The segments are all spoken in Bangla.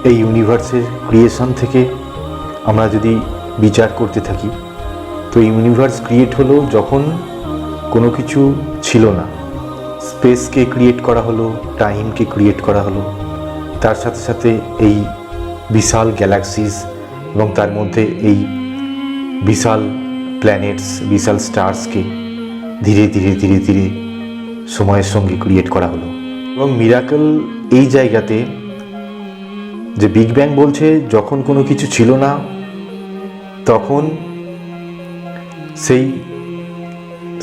এই ইউনিভার্সের ক্রিয়েশন থেকে আমরা যদি বিচার করতে থাকি, তো ইউনিভার্স ক্রিয়েট হলো যখন কোনো কিছু ছিল না। স্পেসকে ক্রিয়েট করা হলো, টাইমকে ক্রিয়েট করা হলো, তার সাথে সাথে এই বিশাল গ্যালাক্সিস এবং তার মধ্যে এই বিশাল প্ল্যানেটস, বিশাল স্টার্সকে ধীরে ধীরে ধীরে ধীরে সময়ের সঙ্গে ক্রিয়েট করা হলো। এবং মিরাকল এই জায়গাতে যে বিগ ব্যাং বলছে যখন কোনো কিছু ছিল না তখন সেই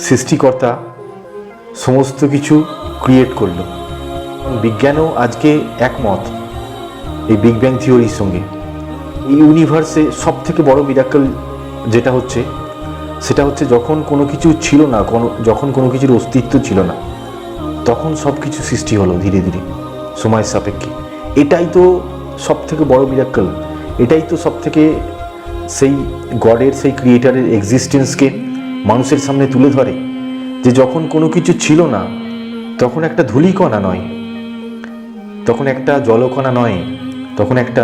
সৃষ্টিকর্তা সমস্ত কিছু ক্রিয়েট করলো। বিজ্ঞানও আজকে একমত এই বিগ ব্যাং থিওরির সঙ্গে। এই ইউনিভার্সে সব থেকে বড় মিরাকল যেটা হচ্ছে সেটা হচ্ছে যখন কোনো কিছু ছিল না, যখন কোনো কিছুর অস্তিত্ব ছিল না, তখন সব কিছু সৃষ্টি হলো ধীরে ধীরে সময়ের সাপেক্ষে। এটাই তো সব থেকে বড় মিরাকল, এটাই তো সব থেকে সেই গডের, সেই ক্রিয়েটারের এক্সিস্টেন্সকে মানুষের সামনে তুলে ধরে, যে যখন কোনো কিছু ছিল না তখন একটা ধূলিকণা নয়, তখন একটা জলকণা নয়, তখন একটা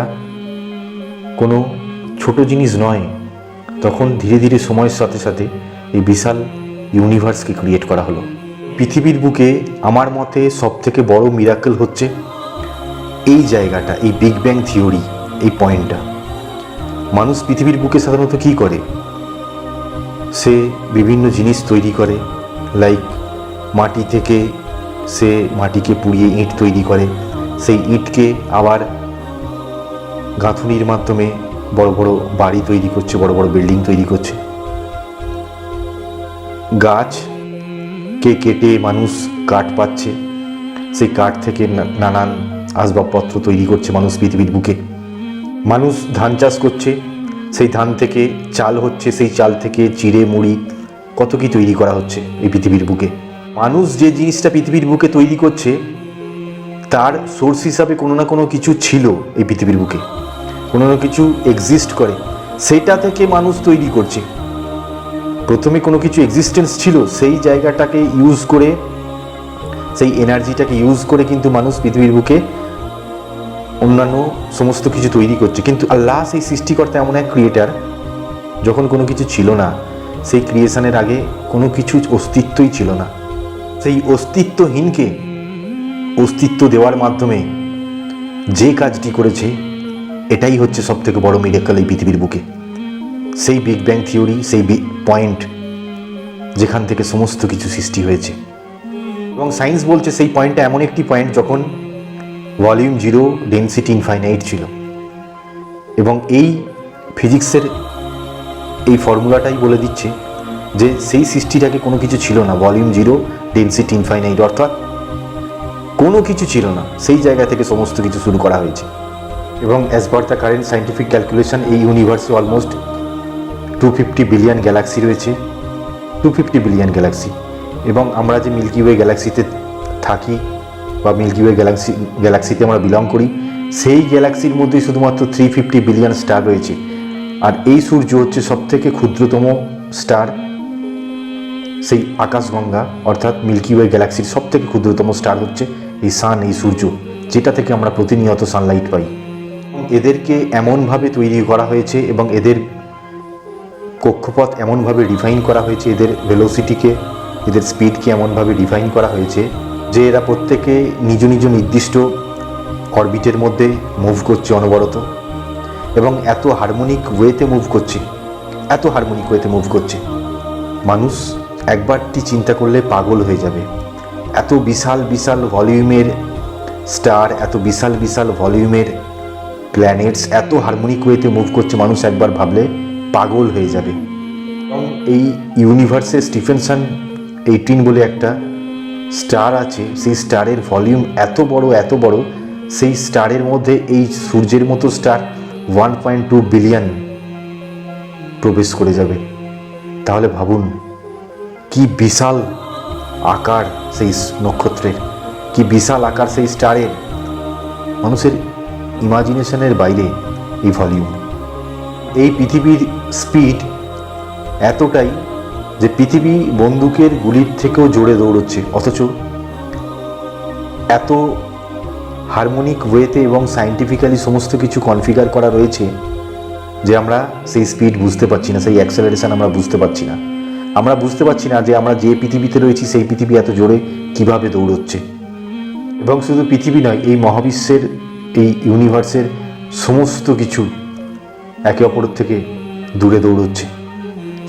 কোনো ছোট জিনিস নয়, তখন ধীরে ধীরে সময়ের সাথে সাথে এই বিশাল ইউনিভার্সকে ক্রিয়েট করা হলো। পৃথিবীর বুকে আমার মতে সব থেকে বড় মিরাকল হচ্ছে এই জায়গাটা, এই বিগ ব্যাং থিওরি, এই পয়েন্টটা। মানুষ পৃথিবীর বুকে সাধারণত কী করে? সে বিভিন্ন জিনিস তৈরি করে, লাইক মাটি থেকে সে মাটিকে পুড়িয়ে ইট তৈরি করে, সেই ইটকে আবার গাঁথুনির মাধ্যমে বড় বড় বাড়ি তৈরি করছে, বড় বড় বিল্ডিং তৈরি করছে। গাছকে কেটে মানুষ কাঠ পাচ্ছে, সেই কাঠ থেকে নানান আসবাবপত্র তৈরি করছে মানুষ পৃথিবীর বুকে। মানুষ ধান চাষ করছে, সেই ধান থেকে চাল হচ্ছে, সেই চাল থেকে চিড়ে মুড়ি কত কি তৈরি করা হচ্ছে এই পৃথিবীর বুকে। মানুষ যে জিনিসটা পৃথিবীর বুকে তৈরি করছে তার সোর্স হিসাবে কোনো না কোনো কিছু ছিল এই পৃথিবীর বুকে, কোনো না কিছু এক্সিস্ট করে, সেটা থেকে মানুষ তৈরি করছে। প্রথমে কোনো কিছু এক্সিস্টেন্স ছিল, সেই জায়গাটাকে ইউজ করে, সেই এনার্জিটাকে ইউজ করে কিন্তু মানুষ পৃথিবীর বুকে অন্যান্য সমস্ত কিছু তৈরি করছে। কিন্তু আল্লাহ, সেই সৃষ্টিকর্তা এমন এক ক্রিয়েটার, যখন কোনো কিছু ছিল না, সেই ক্রিয়েশনের আগে কোনো কিছু অস্তিত্বই ছিল না, সেই অস্তিত্বহীনকে অস্তিত্ব দেওয়ার মাধ্যমে যে কাজটি করেছে, এটাই হচ্ছে সব থেকে বড় মিরাকল এই পৃথিবীর বুকে। সেই বিগ ব্যাং থিওরি, সেই পয়েন্ট যেখান থেকে সমস্ত কিছু সৃষ্টি হয়েছে। এবং সায়েন্স বলছে সেই পয়েন্টটা এমন একটি পয়েন্ট যখন ভলিউম 0, ডেনসিটি ইনফাইনাইট ছিল। এবং এই ফিজিক্সের এই ফর্মুলাটাই বলে দিচ্ছে যে সেই সৃষ্টির আগে কোনো কিছু ছিল না, ভলিউম 0, ডেনসিটি ইনফাইনাইট, অর্থাৎ কোনো কিছু ছিল না, সেই জায়গা থেকে সমস্ত কিছু শুরু করা হয়েছে। এবং as per the current scientific calculation, এই ইউনিভার্সে অলমোস্ট 250 বিলিয়ন গ্যালাক্সি রয়েছে, 250 বিলিয়ন গ্যালাক্সি। এবং আমরা যে মিল্কি ওয়ে গ্যালাক্সিতে থাকি বা মিল্কি ওয়ে গ্যালাক্সিতে আমরা বিলং করি, সেই গ্যালাক্সির মধ্যে শুধুমাত্র 350 বিলিয়ন স্টার রয়েছে। আর এই সূর্য হচ্ছে সবথেকে ক্ষুদ্রতম স্টার, সেই আকাশগঙ্গা অর্থাৎ মিল্কি ওয়ে গ্যালাক্সির সবথেকে ক্ষুদ্রতম স্টার হচ্ছে এই সান, এই সূর্য, যেটা থেকে আমরা প্রতিনিয়ত সানলাইট পাই। এদেরকে এমনভাবে তৈরি করা হয়েছে এবং এদের কক্ষপথ এমনভাবে ডিফাইন করা হয়েছে, এদের ভেলোসিটিকে, এদের স্পিডকে এমনভাবে ডিফাইন করা হয়েছে যে এরা প্রত্যেকে নিজ নিজ নির্দিষ্ট অরবিটের মধ্যে মুভ করছে অনবরত, এবং এত হারমোনিক ওয়েতে মুভ করছে, এত হারমোনিক ওয়েতে মুভ করছে, মানুষ একবারটি চিন্তা করলে পাগল হয়ে যাবে। এত বিশাল বিশাল ভলিউমের স্টার, এত বিশাল বিশাল ভলিউমের প্ল্যানেটস এত হারমোনিক ওয়েতে মুভ করছে, মানুষ একবার ভাবলে পাগল হয়ে যাবে। এবং এই ইউনিভার্সে স্টিফেনসন 18 বলে একটা স্টার আছে, সেই স্টারের ভলিউম এত বড়, এত বড়, সেই স্টারের মধ্যে এই সূর্যের মতো স্টার 1.2 বিলিয়ন প্রবেশ করে যাবে। তাহলে ভাবুন কি বিশাল আকার সেই নক্ষত্রের, কি বিশাল আকার সেই স্টারের, মানুষের ইমাজিনেশনের বাইরে এই ভলিউম। এই পৃথিবীর স্পিড এতটাই যে পৃথিবী বন্দুকের গুলির থেকেও জোরে দৌড়চ্ছে, অথচ এত হারমোনিক ওয়েতে এবং সায়েন্টিফিক্যালি সমস্ত কিছু কনফিগার করা রয়েছে যে আমরা সেই স্পিড বুঝতে পারছি না, সেই অ্যাক্সেলারেশন আমরা বুঝতে পারছি না। আমরা বুঝতে পারছি না যে আমরা যে পৃথিবীতে রয়েছি সেই পৃথিবী এত জোরে কিভাবে দৌড়চ্ছে। এবং শুধু পৃথিবী নয়, এই মহাবিশ্বের, এই ইউনিভার্সের সমস্ত কিছু একে অপর থেকে দূরে দৌড়চ্ছে,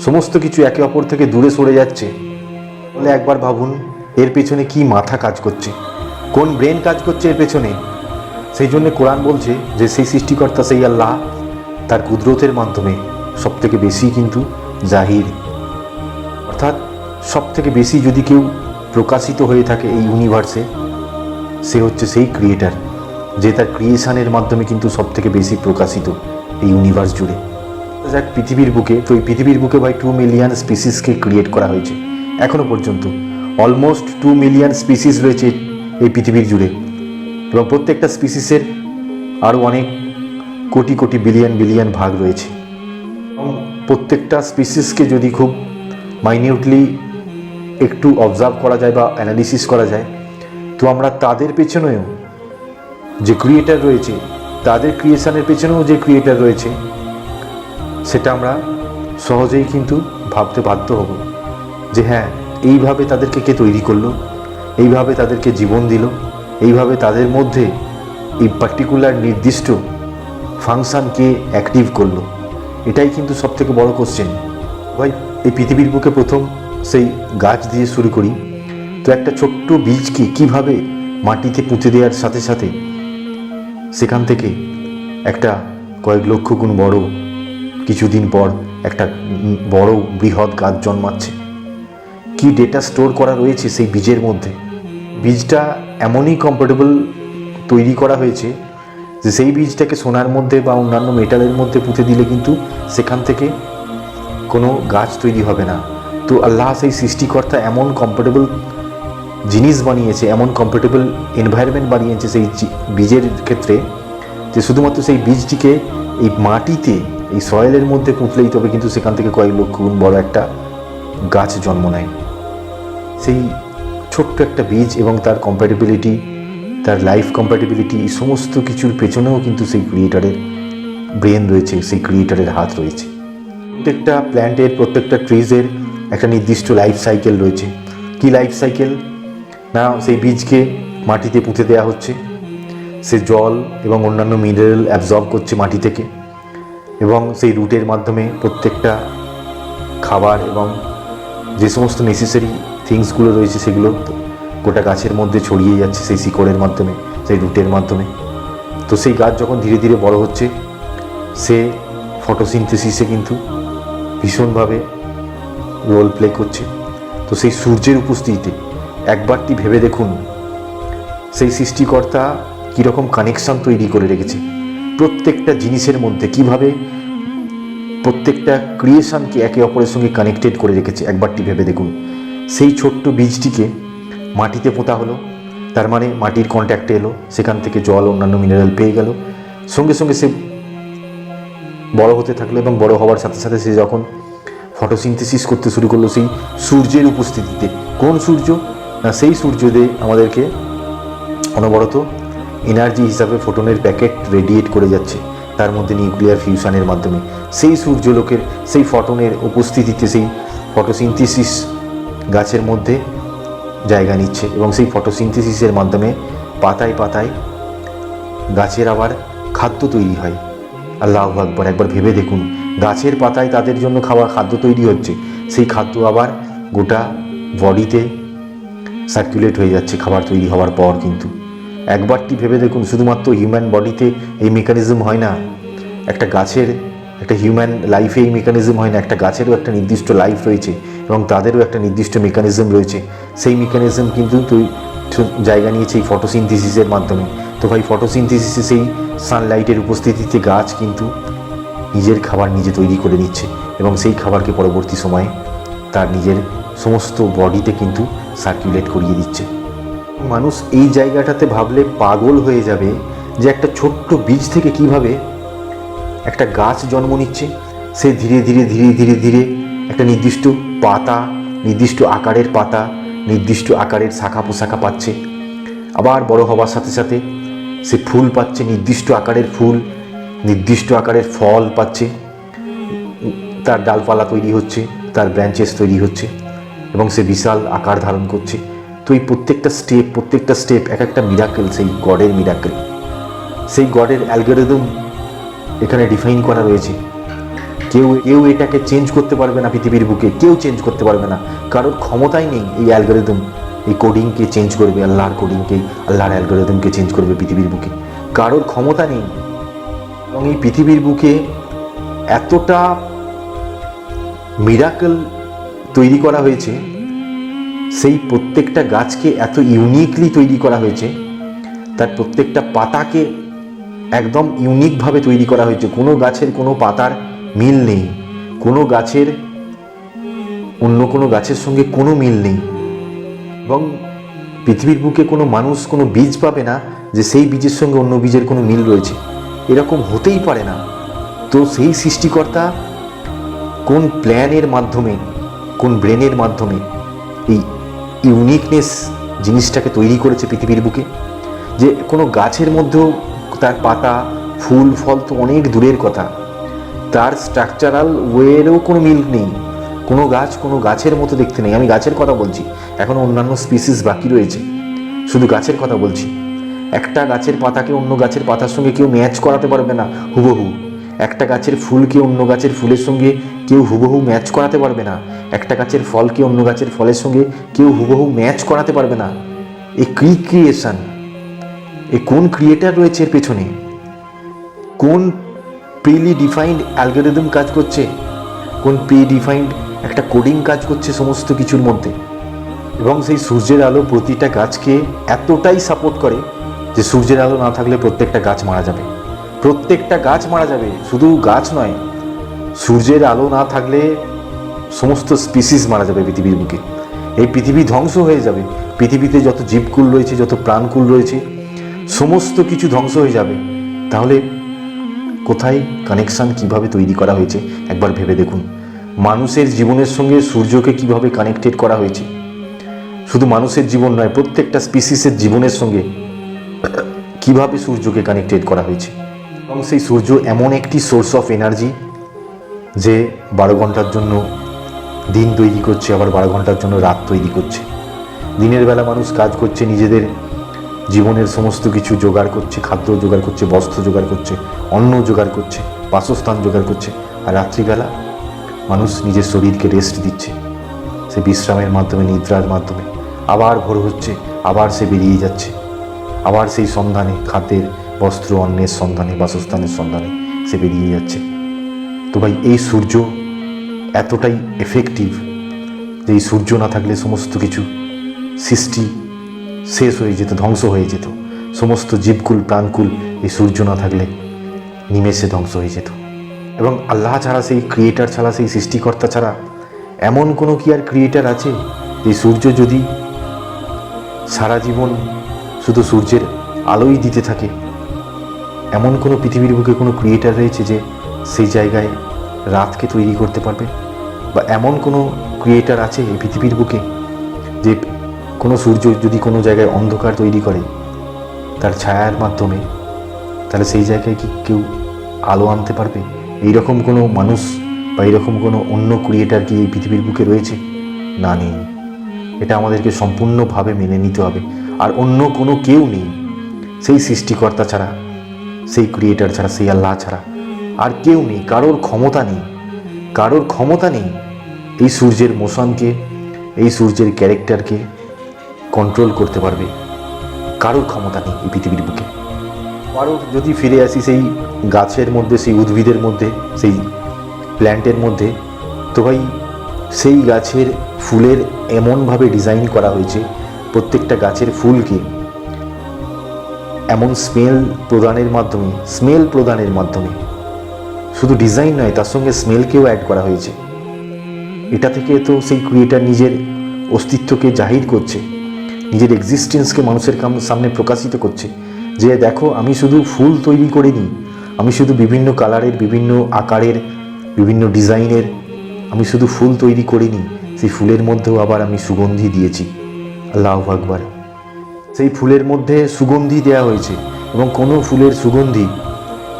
সমস্ত কিছু একে অপর থেকে দূরে সরে যাচ্ছে। বলে একবার ভাবুন এর পেছনে কি মাথা কাজ করছে, কোন ব্রেন কাজ করছে এর পেছনে। সেই জন্য কোরআন বলছে যে সেই সৃষ্টিকর্তা, সেই আল্লাহ তার কুদরতের মাধ্যমে সব থেকে বেশি কিন্তু জাহির, অর্থাৎ সব থেকে বেশি যদি কেউ প্রকাশিত হয়ে থাকে এই ইউনিভার্সে, সে হচ্ছে সেই ক্রিয়েটার, যে তার ক্রিয়েশনের মাধ্যমে কিন্তু সব থেকে বেশি প্রকাশিত এই ইউনিভার্স জুড়ে। যাক পৃথিবীর বুকে, তো এই পৃথিবীর বুকে ভাই 2 মিলিয়ন স্পিসিসকে ক্রিয়েট করা হয়েছে এখনো পর্যন্ত। অলমোস্ট 2 মিলিয়ন স্পিসিস রয়েছে এই পৃথিবীর জুড়ে, এবং প্রত্যেকটা স্পিসিসের আরও অনেক কোটি কোটি বিলিয়ন বিলিয়ন ভাগ রয়েছে। এবং প্রত্যেকটা স্পিসিসকে যদি খুব মাইনিউটলি একটু অবজার্ভ করা যায় বা অ্যানালিসিস করা যায়, তো আমরা তাদের পেছনেও যে ক্রিয়েটার রয়েছে, তাদের ক্রিয়েশনের পেছনেও যে ক্রিয়েটার রয়েছে, সেটা আমরা সহজেই কিন্তু ভাবতে বাধ্য হব যে হ্যাঁ, এইভাবে তাদেরকে কে তৈরি করলো, এইভাবে তাদেরকে জীবন দিল, এইভাবে তাদের মধ্যে এই পার্টিকুলার নির্দিষ্ট ফাংশানকে অ্যাক্টিভ করলো। এটাই কিন্তু সবথেকে বড় কোশ্চেন। ভাই এই পৃথিবীর বুকে প্রথম সেই গাছ দিয়ে শুরু করি। তো একটা ছোট্ট বীজকে কিভাবে মাটিতে পুঁতে দেওয়ার সাথে সাথে সেখান থেকে একটা কয়েক লক্ষ গুণ বড়, কিছুদিন পর একটা বড় বৃহৎ গাছ জন্মাচ্ছে। কি ডেটা স্টোর করা রয়েছে সেই বীজের মধ্যে। বীজটা এমনই কম্পার্টেবল তৈরি করা হয়েছে যে সেই বীজটাকে সোনার মধ্যে বা অন্যান্য মেটালের মধ্যে পুঁতে দিলে কিন্তু সেখান থেকে কোনো গাছ তৈরি হবে না। তো আল্লাহ সেই সৃষ্টিকর্তা এমন কম্পার্টেবল জিনিস বানিয়েছে, এমন কম্পার্টেবল এনভায়রনমেন্ট বানিয়েছে সেই বীজের ক্ষেত্রে, যে শুধুমাত্র সেই বীজটিকে এই মাটিতে, এই সয়েলের মধ্যে পুঁতলেই তবে কিন্তু সেখান থেকে কয়েক লক্ষ গুণ বড় একটা গাছ জন্ম নেয়। সেই ছোট্ট একটা বীজ এবং তার কম্প্যাটিবিলিটি, তার লাইফ কম্প্যাটিবিলিটি, এই সমস্ত কিছুর পেছনেও কিন্তু সেই ক্রিয়েটারের ব্রেন রয়েছে, সেই ক্রিয়েটারের হাত রয়েছে। প্রত্যেকটা প্ল্যান্টের, প্রত্যেকটা ট্রিজের একটা নির্দিষ্ট লাইফ সাইকেল রয়েছে। কি লাইফ সাইকেল না, সেই বীজকে মাটিতে পুঁতে দেওয়া হচ্ছে, সে জল এবং অন্যান্য মিনারেল অ্যাবজর্ব করছে মাটি থেকে, এবং সেই রুটের মাধ্যমে প্রত্যেকটা খাবার এবং যে সমস্ত নেসেসারি থিংসগুলো রয়েছে সেগুলো গোটা গাছের মধ্যে ছড়িয়ে যাচ্ছে সেই শিকড়ের মাধ্যমে, সেই রুটের মাধ্যমে। তো সেই গাছ যখন ধীরে ধীরে বড় হচ্ছে, সে ফটোসিনথেসিসে কিন্তু ভীষণভাবে রোল প্লে করছে। তো সেই সূর্যের উপস্থিতিতে একবারটি ভেবে দেখুন সেই সৃষ্টিকর্তা কীরকম কানেকশান তৈরি করে রেখেছে প্রত্যেকটা জিনিসের মধ্যে, কিভাবে প্রত্যেকটা ক্রিয়েশনকে একে অপরের সঙ্গে কানেক্টেড করে রেখেছে। একবারটি ভেবে দেখুন, সেই ছোট্ট বীজটিকে মাটিতে পোঁতা হলো, তার মানে মাটির কন্ট্যাক্টে এলো, সেখান থেকে জল অন্যান্য মিনারেল পেয়ে গেল, সঙ্গে সঙ্গে সে বড় হতে থাকলো, এবং বড় হওয়ার সাথে সাথে সে যখন ফটোসিনথেসিস করতে শুরু করলো সেই সূর্যের উপস্থিতিতে। কোন সূর্য না, সেই সূর্য দিয়ে আমাদেরকে অনবরত এনার্জি হিসাবে ফোটনের প্যাকেট রেডিয়েট করে যাচ্ছে, তার মধ্যে নিউক্লিয়ার ফিউশনের মাধ্যমে। সেই সূর্যলোকের সেই ফটনের উপস্থিতিতে সেই ফটোসিনথেসিস গাছের মধ্যে জায়গা নিচ্ছে, এবং সেই ফটোসিনথেসিসের মাধ্যমে পাতায় পাতায় গাছের আবার খাদ্য তৈরি হয়। আল্লাহু আকবার, একবার ভেবে দেখুন, গাছের পাতায় তাদের জন্য খাদ্য তৈরি হচ্ছে, সেই খাদ্য আবার গোটা বডিতে সার্কুলেট হয়ে যাচ্ছে খাবার তৈরি হওয়ার পর। কিন্তু একবারটি ভেবে দেখুন, শুধুমাত্র হিউম্যান বডিতে এই মেকানিজম হয় না, একটা গাছের, একটা হিউম্যান লাইফে এই মেকানিজম হয় না, একটা গাছেরও একটা নির্দিষ্ট লাইফ রয়েছে এবং তাদেরও একটা নির্দিষ্ট মেকানিজম রয়েছে। সেই মেকানিজম কিন্তু জায়গা নিয়েছে এই ফটোসিনথেসিসের মাধ্যমে। তো ভাই ফটোসিনথেসিসে সেই সানলাইটের উপস্থিতিতে গাছ কিন্তু নিজের খাবার নিজে তৈরি করে নিচ্ছে, এবং সেই খাবারকে পরবর্তী সময়ে তার নিজের সমস্ত বডিতে কিন্তু সার্কুলেট করিয়ে দিচ্ছে। মানুষ এই জায়গাটাতে ভাবলে পাগল হয়ে যাবে যে একটা ছোট্ট বীজ থেকে কিভাবে একটা গাছ জন্ম নিচ্ছে। সে ধীরে ধীরে ধীরে ধীরে ধীরে একটা নির্দিষ্ট পাতা, নির্দিষ্ট আকারের পাতা, নির্দিষ্ট আকারের শাখা পোশাখা পাচ্ছে, আবার বড় হওয়ার সাথে সাথে সে ফুল পাচ্ছে, নির্দিষ্ট আকারের ফুল, নির্দিষ্ট আকারের ফল পাচ্ছে, তার ডালপালা তৈরি হচ্ছে, তার ব্রাঞ্চেস তৈরি হচ্ছে এবং সে বিশাল আকার ধারণ করছে। তো এই প্রত্যেকটা স্টেপ এক একটা মিরাকেল, সেই গডের মিরাকেল, সেই গডের অ্যালগরিদম এখানে ডিফাইন করা রয়েছে। কেউ এটাকে চেঞ্জ করতে পারবে না, পৃথিবীর বুকে কেউ চেঞ্জ করতে পারবে না, কারোর ক্ষমতাই নেই এই অ্যালগরিদম, এই কোডিংকে চেঞ্জ করবে, আল্লাহর কোডিংকে, আল্লাহর অ্যালগরিদমকে চেঞ্জ করবে পৃথিবীর বুকে, কারোর ক্ষমতা নেই। এবং এই পৃথিবীর বুকে এতটা মিরাকেল তৈরি করা হয়েছে, সেই প্রত্যেকটা গাছকে এত ইউনিকলি তৈরি করা হয়েছে, তার প্রত্যেকটা পাতাকে একদম ইউনিকভাবে তৈরি করা হয়েছে। কোনো গাছের কোনো পাতার মিল নেই, কোনো গাছের অন্য কোনো গাছের সঙ্গে কোনো মিল নেই। এবং পৃথিবীর বুকে কোনো মানুষ কোনো বীজ পাবে না যে সেই বীজের সঙ্গে অন্য বীজের কোনো মিল রয়েছে, এরকম হতেই পারে না। তো সেই সৃষ্টিকর্তা কোন প্ল্যানের মাধ্যমে, কোন ব্রেনের মাধ্যমে এই ইউনিকনেস জিনিসটাকে তৈরি করেছে পৃথিবীর বুকে, যে কোনো গাছের মধ্যেও তার পাতা, ফুল, ফল তো অনেক দূরের কথা, তার স্ট্রাকচারাল ওয়েরও কোনো মিল নেই। কোনো গাছ কোনো গাছের মতো দেখতে নেই। আমি গাছের কথা বলছি, এখনও অন্যান্য স্পিসিস বাকি রয়েছে, শুধু গাছের কথা বলছি। একটা গাছের পাতাকে অন্য গাছের পাতার সঙ্গে কেউ ম্যাচ করাতে পারবে না হুবহু। একটা গাছের ফুলকে অন্য গাছের ফুলের সঙ্গে কেউ হুবহু ম্যাচ করাতে পারবে না। একটা গাছের ফলকে অন্য গাছের ফলের সঙ্গে কেউ হুবহু ম্যাচ করাতে পারবে না। এই ক্রিয়েশন, এই কোন ক্রিয়েটার রয়েছে এর পেছনে, কোন প্রিলি ডিফাইন্ড অ্যালগরিদম কাজ করছে, কোন প্রি ডিফাইন্ড একটা কোডিং কাজ করছে সমস্ত কিছুর মধ্যে। এবং সেই সূর্যের আলো প্রতিটা গাছকে এতটাই সাপোর্ট করে যে সূর্যের আলো না থাকলে প্রত্যেকটা গাছ মারা যাবে, প্রত্যেকটা গাছ মারা যাবে। শুধু গাছ নয়, সূর্যের আলো না থাকলে সমস্ত স্পিসিস মারা যাবে পৃথিবীর বুকে। এই পৃথিবী ধ্বংস হয়ে যাবে। পৃথিবীতে যত জীবকুল রয়েছে, যত প্রাণকুল রয়েছে, সমস্ত কিছু ধ্বংস হয়ে যাবে। তাহলে কোথায় কানেকশান কিভাবে তৈরি করা হয়েছে একবার ভেবে দেখুন। মানুষের জীবনের সঙ্গে সূর্যকে কিভাবে কানেক্টেড করা হয়েছে, শুধু মানুষের জীবন নয়, প্রত্যেকটা স্পিসিসের জীবনের সঙ্গে কিভাবে সূর্যকে কানেক্টেড করা হয়েছে। এবং সেই সূর্য এমন একটি সোর্স অফ এনার্জি যে 12 ঘন্টার জন্য দিন তৈরি করছে, আবার 12 ঘন্টার জন্য রাত তৈরি করছে। দিনের বেলা মানুষ কাজ করছে, নিজেদের জীবনের সমস্ত কিছু জোগাড় করছে, খাদ্য জোগাড় করছে, বস্ত্র জোগাড় করছে, অন্ন জোগাড় করছে, বাসস্থান জোগাড় করছে। আর রাত্রিবেলা মানুষ নিজের শরীরকে রেস্ট দিচ্ছে, সে বিশ্রামের মাধ্যমে, নিদ্রার মাধ্যমে। আবার ভোর হচ্ছে, আবার সে বেরিয়ে যাচ্ছে, আবার সেই সন্ধানে, খাদ্যের, বস্ত্র, অন্নের সন্ধানে, বাসস্থানের সন্ধানে সে বেরিয়ে যাচ্ছে। তো ভাই, এই সূর্য এতটাই এফেক্টিভ যে এই সূর্য না থাকলে সমস্ত কিছু সৃষ্টি শেষ হয়ে যেত, ধ্বংস হয়ে যেত। সমস্ত জীবকুল, প্রাণকুল এই সূর্য না থাকলে নিমেষে ধ্বংস হয়ে যেত। এবং আল্লাহ ছাড়া, সেই ক্রিয়েটার ছাড়া, সেই সৃষ্টিকর্তা ছাড়া এমন কোনো কি আর ক্রিয়েটার আছে যে সূর্য যদি সারা জীবন শুধু সূর্যের আলোই দিতে থাকে? এমন কোনো পৃথিবীর বুকে কোনো ক্রিয়েটার রয়েছে যে সেই জায়গায় রাতকে তৈরি করতে পারবে? বা এমন কোনো ক্রিয়েটার আছে এই পৃথিবীর বুকে যে কোনো সূর্য যদি কোনো জায়গায় অন্ধকার তৈরি করে তার ছায়ার মাধ্যমে, তাহলে সেই জায়গায় কি কেউ আলো আনতে পারবে? এইরকম কোনো মানুষ বা এইরকম কোনো অন্য ক্রিয়েটার কি এই পৃথিবীর বুকে রয়েছে? না, নেই। এটা আমাদেরকে সম্পূর্ণভাবে মেনে নিতে হবে। আর অন্য কোনো কেউ নেই, সেই সৃষ্টিকর্তা ছাড়া, সেই ক্রিয়েটার ছাড়া, সেই আল্লাহ ছাড়া আর কেউ নেই। কারোর ক্ষমতা নেই, কারোর ক্ষমতা নেই এই সূর্যের মোশনকে, এই সূর্যের ক্যারেক্টারকে কন্ট্রোল করতে পারবে। কারোর ক্ষমতা নেই এই পৃথিবীর বুকে। আরও যদি ফিরে আসি সেই গাছের মধ্যে, সেই উদ্ভিদের মধ্যে, সেই প্ল্যান্টের মধ্যে, তো ভাই সেই গাছের ফুলের এমনভাবে ডিজাইন করা হয়েছে, প্রত্যেকটা গাছের ফুলকে এমন স্মেল প্রদানের মাধ্যমে শুধু ডিজাইন নয়, তার সঙ্গে স্মেলকেও অ্যাড করা হয়েছে। এটা থেকে তো সেই ক্রিয়েটার নিজের অস্তিত্বকে জাহির করছে, নিজের এক্সিস্টেন্সকে মানুষের সামনে প্রকাশিত করছে যে দেখো, আমি শুধু ফুল তৈরি করিনি, আমি শুধু বিভিন্ন কালারের, বিভিন্ন আকারের, বিভিন্ন ডিজাইনের আমি শুধু ফুল তৈরি করিনি, সেই ফুলের মধ্যেও আবার আমি সুগন্ধি দিয়েছি। আল্লাহু আকবার। সেই ফুলের মধ্যে সুগন্ধি দেওয়া হয়েছে, এবং কোনো ফুলের সুগন্ধি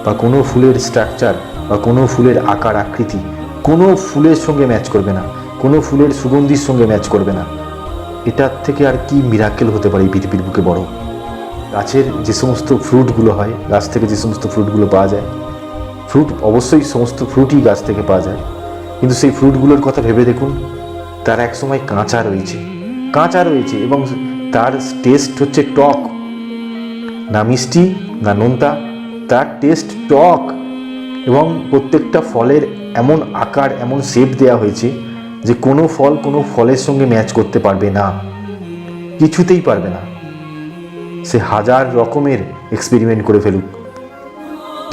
বা কোনো ফুলের স্ট্রাকচার বা কোনো ফুলের আকার আকৃতি কোনো ফুলের সঙ্গে ম্যাচ করবে না, কোনো ফুলের সুগন্ধির সঙ্গে ম্যাচ করবে না। এটার থেকে আর কি মিরাকেল হতে পারে এই পৃথিবীর বুকে বড়? গাছের যে সমস্ত ফ্রুটগুলো হয়, গাছ থেকে যে সমস্ত ফ্রুটগুলো পাওয়া যায়, ফ্রুট অবশ্যই সমস্ত ফ্রুটই গাছ থেকে পাওয়া যায়, কিন্তু সেই ফ্রুটগুলোর কথা ভেবে দেখুন, তার এক সময় কাঁচা রয়েছে এবং তার টেস্ট হচ্ছে টক, না মিষ্টি না নোনতা, তার টেস্ট টক। এবং প্রত্যেকটা ফলের এমন আকার, এমন শেপ দেওয়া হয়েছে যে কোনো ফল কোনো ফলের সঙ্গে ম্যাচ করতে পারবে না, কিছুতেই পারবে না। সে হাজার রকমের এক্সপেরিমেন্ট করে ফেলুক,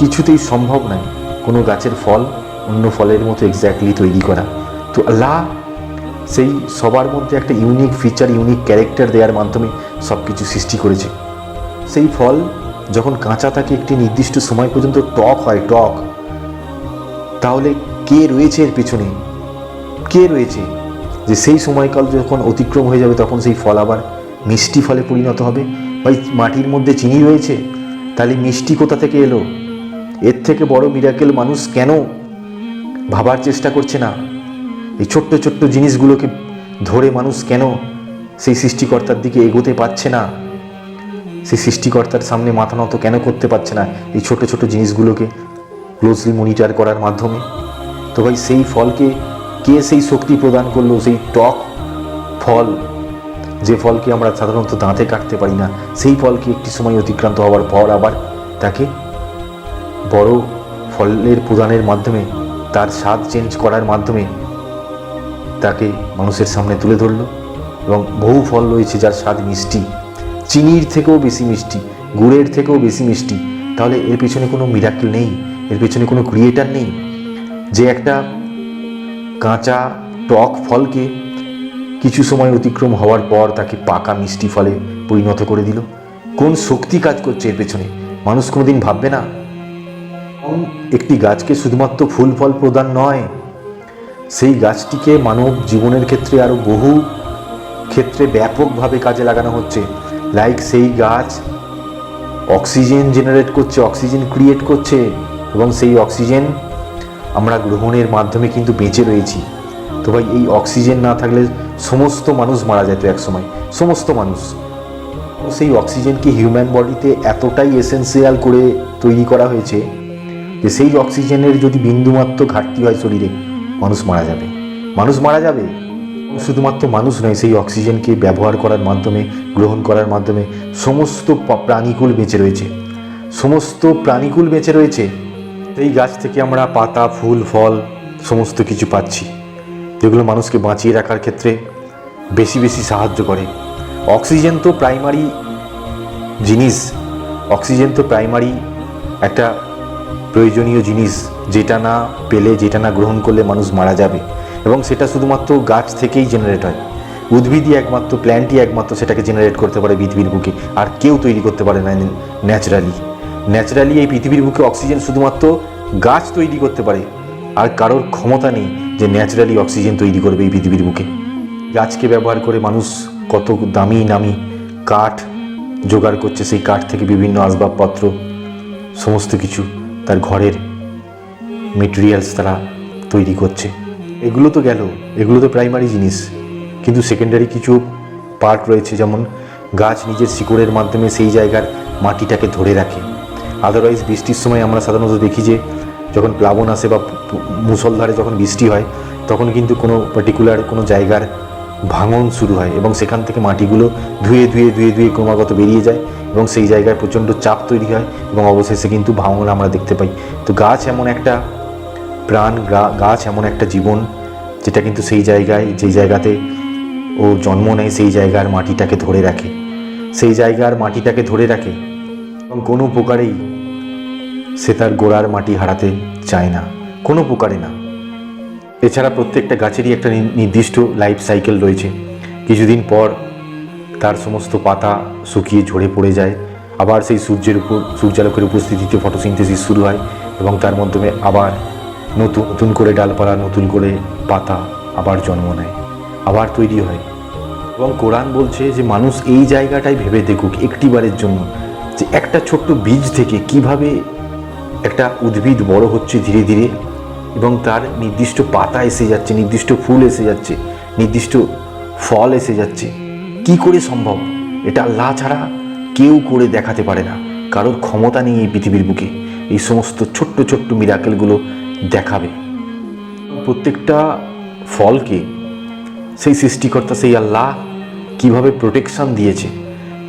কিছুতেই সম্ভব নয় কোনো গাছের ফল অন্য ফলের মতো এক্স্যাক্টলি তৈরি করা। তো আল্লাহ সেই সবার মধ্যে একটা ইউনিক ফিচার, ইউনিক ক্যারেক্টার দেওয়ার মাধ্যমে সব কিছু সৃষ্টি করেছে। সেই ফল যখন কাঁচা থাকে একটি নির্দিষ্ট সময় পর্যন্ত টক হয়, টক, তাহলে কে রয়েছে এর পিছনে? কে রয়েছে যে সেই সময়কাল যখন অতিক্রম হয়ে যাবে তখন সেই ফল আবার মিষ্টি ফলে পরিণত হবে? ভাই, মাটির মধ্যে চিনি রয়েছে, তাহলে মিষ্টি কোথা থেকে এলো? এর থেকে বড় মিরাকেল মানুষ কেন ভাবার চেষ্টা করছে না? এই ছোট্ট ছোট্ট জিনিসগুলোকে ধরে মানুষ কেন সেই সৃষ্টিকর্তার দিকে এগোতে পারছে না? সেই সৃষ্টিকর্তার সামনে মাথা নত কেন করতে পারছে না এই ছোট ছোট জিনিসগুলোকে ক্লোজলি মনিটর করার মাধ্যমে? তো ভাই, সেই ফলকে কে সেই শক্তি প্রদান করলো? সেই টক ফল, যে ফলকে আমরা সাধারণত দাঁতে কাটতে পারি না, সেই ফলকে একটি সময় অতিক্রান্ত হওয়ার পর আবার তাকে বড় ফলের প্রদানের মাধ্যমে, তার স্বাদ চেঞ্জ করার মাধ্যমে তাকে মানুষের সামনে তুলে ধরলো। এবং বহু ফল রয়েছে যার স্বাদ মিষ্টি, চিনির থেকেও বেশি মিষ্টি, গুড়ের থেকেও বেশি মিষ্টি। তাহলে এর পেছনে কোনো মিরাকেল নেই, এর পেছনে কোনো ক্রিয়েটার নেই যে একটা কাঁচা টক ফলকে কিছু সময় অতিক্রম হওয়ার পর তাকে পাকা মিষ্টি ফলে পরিণত করে দিল? কোন শক্তি কাজ করছে এর পেছনে? মানুষ কোনোদিন ভাববে না? একটি গাছকে শুধুমাত্র ফুল ফল প্রদান নয়, সেই গাছটিকে মানব জীবনের ক্ষেত্রে আরও বহু ক্ষেত্রে ব্যাপকভাবে কাজে লাগানো হচ্ছে। লাইক সেই গাছ অক্সিজেন জেনারেট করছে, অক্সিজেন ক্রিয়েট করছে, এবং সেই অক্সিজেন আমরা গ্রহণের মাধ্যমে কিন্তু বেঁচে রয়েছি। তো ভাই, এই অক্সিজেন না থাকলে সমস্ত মানুষ মারা যেত এক সময়, সমস্ত মানুষ। সেই অক্সিজেনকে হিউম্যান বডিতে এতটাই এসেন্সিয়াল করে তৈরি করা হয়েছে যে সেই অক্সিজেনের যদি বিন্দুমাত্র ঘাটতি হয় শরীরে, মানুষ মারা যাবে, মানুষ মারা যাবে। শুধুমাত্র মানুষ নয়, সেই অক্সিজেনকে ব্যবহার করার মাধ্যমে, গ্রহণ করার মাধ্যমে সমস্ত প্রাণীকুল বেঁচে রয়েছে, সমস্ত প্রাণীকুল বেঁচে রয়েছে। এই গাছ থেকে আমরা পাতা, ফুল, ফল সমস্ত কিছু পাচ্ছি, যেগুলো মানুষকে বাঁচিয়ে রাখার ক্ষেত্রে বেশি বেশি সাহায্য করে। অক্সিজেন তো প্রাইমারি জিনিস, অক্সিজেন তো প্রাইমারি একটা প্রয়োজনীয় জিনিস, যেটা না পেলে, যেটা না গ্রহণ করলে মানুষ মারা যাবে। এবং সেটা শুধুমাত্র গাছ থেকেই জেনারেট হয়, উদ্ভিদই একমাত্র, প্ল্যান্টই একমাত্র সেটাকে জেনারেট করতে পারে পৃথিবীর বুকে, আর কেউ তৈরি করতে পারে না ন্যাচারালি। এই পৃথিবীর বুকে অক্সিজেন শুধুমাত্র গাছ তৈরি করতে পারে, আর কারোর ক্ষমতা নেই যে ন্যাচারালি অক্সিজেন তৈরি করবে এই পৃথিবীর বুকে। গাছকে ব্যবহার করে মানুষ কত দামি দামি কাঠ জোগাড় করছে, সেই কাঠ থেকে বিভিন্ন আসবাবপত্র, সমস্ত কিছু তার ঘরের মেটেরিয়ালস তারা তৈরি করছে। এগুলো তো গেল, এগুলো তো প্রাইমারি জিনিস, কিন্তু সেকেন্ডারি কিছু পার্ট রয়েছে, যেমন গাছ নিজের শিকড়ের মাধ্যমে সেই জায়গার মাটিটাকে ধরে রাখে। আদারওয়াইজ বৃষ্টির সময় আমরা সাধারণত দেখি যে যখন প্লাবন আসে বা মুষলধারে যখন বৃষ্টি হয়, তখন কিন্তু কোনো পার্টিকুলার কোনো জায়গার ভাঙন শুরু হয় এবং সেখান থেকে মাটিগুলো ধুয়ে ধুয়ে ধুয়ে ধুয়ে ক্রমাগত বেরিয়ে যায় এবং সেই জায়গায় প্রচণ্ড চাপ তৈরি হয় এবং অবশেষে কিন্তু ভাঙন আমরা দেখতে পাই। তো গাছ এমন একটা প্রাণ, গাছ এমন একটা জীবন, যেটা কিন্তু সেই জায়গায়, যেই জায়গাতে ও জন্ম নেয়, সেই জায়গার মাটিটাকে ধরে রাখে, সেই জায়গার মাটিটাকে ধরে রাখে এবং কোনো প্রকারেই সে তার গোড়ার মাটি হারাতে চায় না, কোনো প্রকারে না। এছাড়া প্রত্যেকটা গাছেরই একটা নির্দিষ্ট লাইফ সাইকেল রয়েছে। কিছুদিন পর তার সমস্ত পাতা শুকিয়ে ঝরে পড়ে যায়, আবার সেই সূর্যালোকের উপস্থিতিতে ফটোসিনথেসিস শুরু হয় এবং তার মাধ্যমে আবার নতুন করে ডালপালা, নতুন করে পাতা আবার জন্ম নেয়, আবার তৈরি হয়। এবং কোরআন বলছে যে মানুষ এই জায়গাটাই ভেবে দেখুক একটিবারের জন্য, যে একটা ছোট্ট বীজ থেকে কিভাবে একটা উদ্ভিদ বড় হচ্ছে ধীরে ধীরে, এবং তার নির্দিষ্ট পাতা এসে যাচ্ছে, নির্দিষ্ট ফুল এসে যাচ্ছে, নির্দিষ্ট ফল এসে যাচ্ছে। কি করে সম্ভব? এটা আল্লাহ ছাড়া কেউ করে দেখাতে পারে না। কারোর ক্ষমতা নেই এই পৃথিবীর বুকে এই সমস্ত ছোট্ট ছোট্ট মিরাকেলগুলো দেখাবে। প্রত্যেকটা ফলকে সেই সৃষ্টিকর্তা, সেই আল্লাহ কিভাবে প্রোটেকশান দিয়েছে,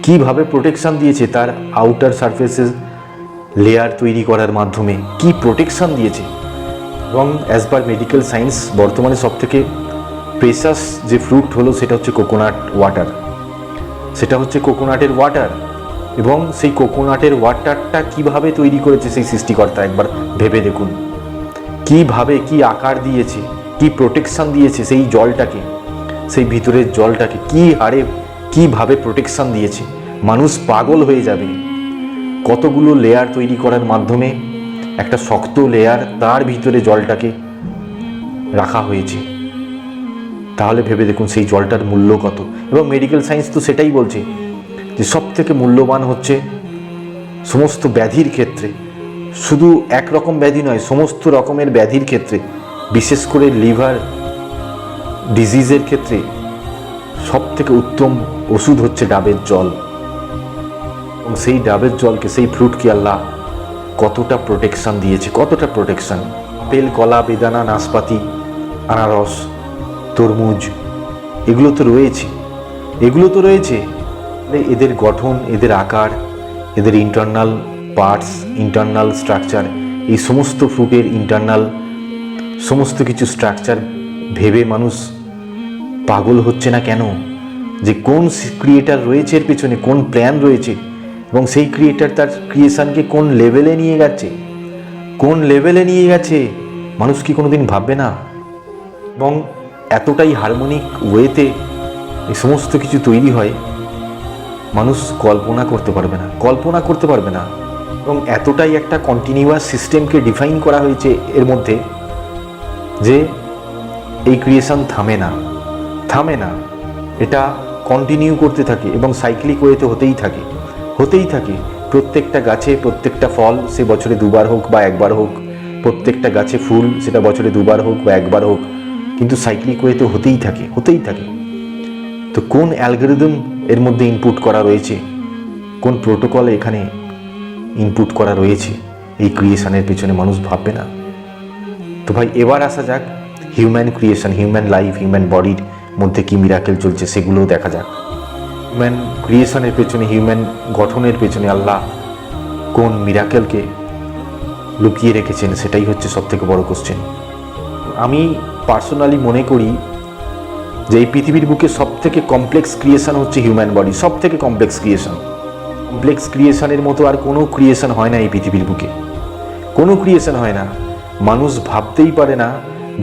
কিভাবে প্রোটেকশান দিয়েছে তার আউটার সারফেসেস লেয়ার তৈরি করার মাধ্যমে, কি প্রোটেকশান দিয়েছে। এবং অ্যাজ পার মেডিকেল সায়েন্স বর্তমানে সবথেকে প্রেসাস যে ফ্রুট হলো সেটা হচ্ছে কোকোনাট ওয়াটার, সেটা হচ্ছে কোকোনাটের ওয়াটার। এবং সেই কোকোনাটের ওয়াটারটা কিভাবে তৈরি করেছে সেই সৃষ্টিকর্তা একবার ভেবে দেখুন। কিভাবে, কি আকার দিয়েছে, কি প্রোটেকশান দিয়েছে সেই জলটাকে, সেই ভিতরের জলটাকে কি হারে কিভাবে প্রোটেকশান দিয়েছে। মানুষ পাগল হয়ে যাবে। কতগুলো লেয়ার তৈরি করার মাধ্যমে একটা শক্ত লেয়ার, তার ভিতরে জলটাকে রাখা হয়েছে। তাহলে ভেবে দেখুন সেই জলটার মূল্য কত। এবং মেডিকেল সায়েন্স তো সেটাই বলছে যে সব থেকে মূল্যবান হচ্ছে সমস্ত ব্যাধির ক্ষেত্রে, শুধু একরকম ব্যাধি নয়, সমস্ত রকমের ব্যাধির ক্ষেত্রে, বিশেষ করে লিভার ডিজিজের ক্ষেত্রে সব থেকে উত্তম ওষুধ হচ্ছে ডাবের জল। এবং সেই ডাবের জলকে, সেই ফ্রুটকে আল্লাহ কতটা প্রোটেকশান দিয়েছে, কতটা প্রোটেকশান। আপেল, কলা, বেদানা, নাশপাতি, আনারস, তরমুজ, এগুলো তো রয়েছে, এগুলো তো রয়েছে। এদের গঠন, এদের আকার, এদের ইন্টারনাল পার্টস, ইন্টারনাল স্ট্রাকচার, এই সমস্ত ফ্রুটের ইন্টারনাল সমস্ত কিছু স্ট্রাকচার ভেবে মানুষ পাগল হচ্ছে না কেন? যে কোন ক্রিয়েটার রয়েছে এর পেছনে, কোন প্ল্যান রয়েছে, এবং সেই ক্রিয়েটার তার ক্রিয়েশনকে কোন লেভেলে নিয়ে গেছে, কোন লেভেলে নিয়ে গেছে মানুষ কি কোনোদিন ভাববে না? এবং এতটাই হারমোনিক ওয়েতে এই সমস্ত কিছু তৈরি হয়, মানুষ কল্পনা করতে পারবে না, কল্পনা করতে পারবে না। এবং এতটাই একটা কন্টিনিউয়াস সিস্টেমকে ডিফাইন করা হয়েছে এর মধ্যে যে এই ক্রিয়েশন থামে না, থামে না, এটা কন্টিনিউ করতে থাকে এবং সাইক্লিক ওয়েতে হতেই থাকে, হতেই থাকে। প্রত্যেকটা গাছে, প্রত্যেকটা ফল, সে বছরে দুবার হোক বা একবার হোক, প্রত্যেকটা গাছে ফুল, সেটা বছরে দুবার হোক বা একবার হোক, কিন্তু সাইক্লিক ওয়েতে হতেই থাকে, হতেই থাকে। তো কোন অ্যালগরিদম এর মধ্যে ইনপুট করা রয়েছে, কোন প্রোটোকল এখানে ইনপুট করা রয়েছে এই ক্রিয়েশনের পেছনে, মানুষ ভাববে না। তো ভাই এবার আসা যাক human creation, human life, human বডির মধ্যে কি মিরাকেল চলছে সেগুলোও দেখা যাক। হিউম্যান ক্রিয়েশনের পেছনে, হিউম্যান গঠনের পেছনে আল্লাহ কোন মিরাকেলকে লুকিয়ে রেখেছেন, সেটাই হচ্ছে সবথেকে বড় কোশ্চেন। আমি পার্সোনালি মনে করি যে এই পৃথিবীর বুকে সবথেকে কমপ্লেক্স ক্রিয়েশন হচ্ছে হিউম্যান বডি, সবথেকে কমপ্লেক্স ক্রিয়েশন। কমপ্লেক্স ক্রিয়েশনের মতো আর কোনো ক্রিয়েশন হয় না এই পৃথিবীর বুকে, কোনো ক্রিয়েশন হয় না। মানুষ ভাবতেই পারে না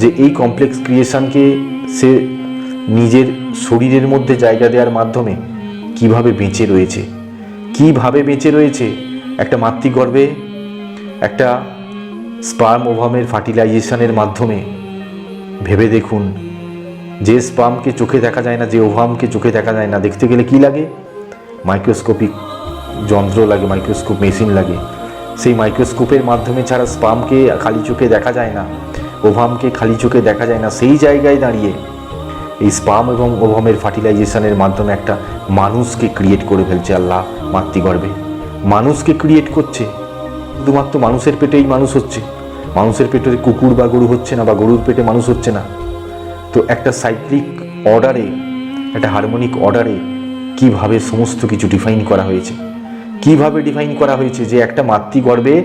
যে এই কমপ্লেক্স ক্রিয়েশনকে সে নিজের শরীরের মধ্যে জায়গা দেওয়ার মাধ্যমে কিভাবে বেঁচে রয়েছে, কিভাবে বেঁচে রয়েছে। একটা মাতৃগর্ভে একটা স্পার্ম ওভামের ফার্টিলাইজেশনের মাধ্যমে ভেবে দেখুন, যে স্পার্মকে চোখে দেখা যায় না, যে ওভামকে চোখে দেখা যায় না, দেখতে গেলে কি লাগে? মাইক্রোস্কোপিক যন্ত্র লাগে, মাইক্রোস্কোপ মেশিন লাগে। সেই মাইক্রোস্কোপের মাধ্যমে ছাড়া স্পার্মকে খালি চোখে দেখা যায় না, ওভামকে খালি চোখে দেখা যায় না। সেই জায়গায় দাঁড়িয়ে এই স্পার্ম এবং ওভামের ফার্টিলাইজেশনের মাধ্যমে একটা মানুষকে ক্রিয়েট করে ফেলছে আল্লাহ মাতৃগর্ভে, মানুষকে ক্রিয়েট করছে। শুধুমাত্র মানুষের পেটেই মানুষ হচ্ছে, মানুষের পেটে কুকুর বা গরু হচ্ছে না, বা গরুর পেটে মানুষ হচ্ছে না। তো একটা সাইক্লিক অর্ডারে, একটা হারমোনিক অর্ডারে কিভাবে সমস্ত কিছু ডিফাইন করা হয়েছে, কিভাবে ডিফাইন করা হয়েছে যে একটা মাতৃগর্ভে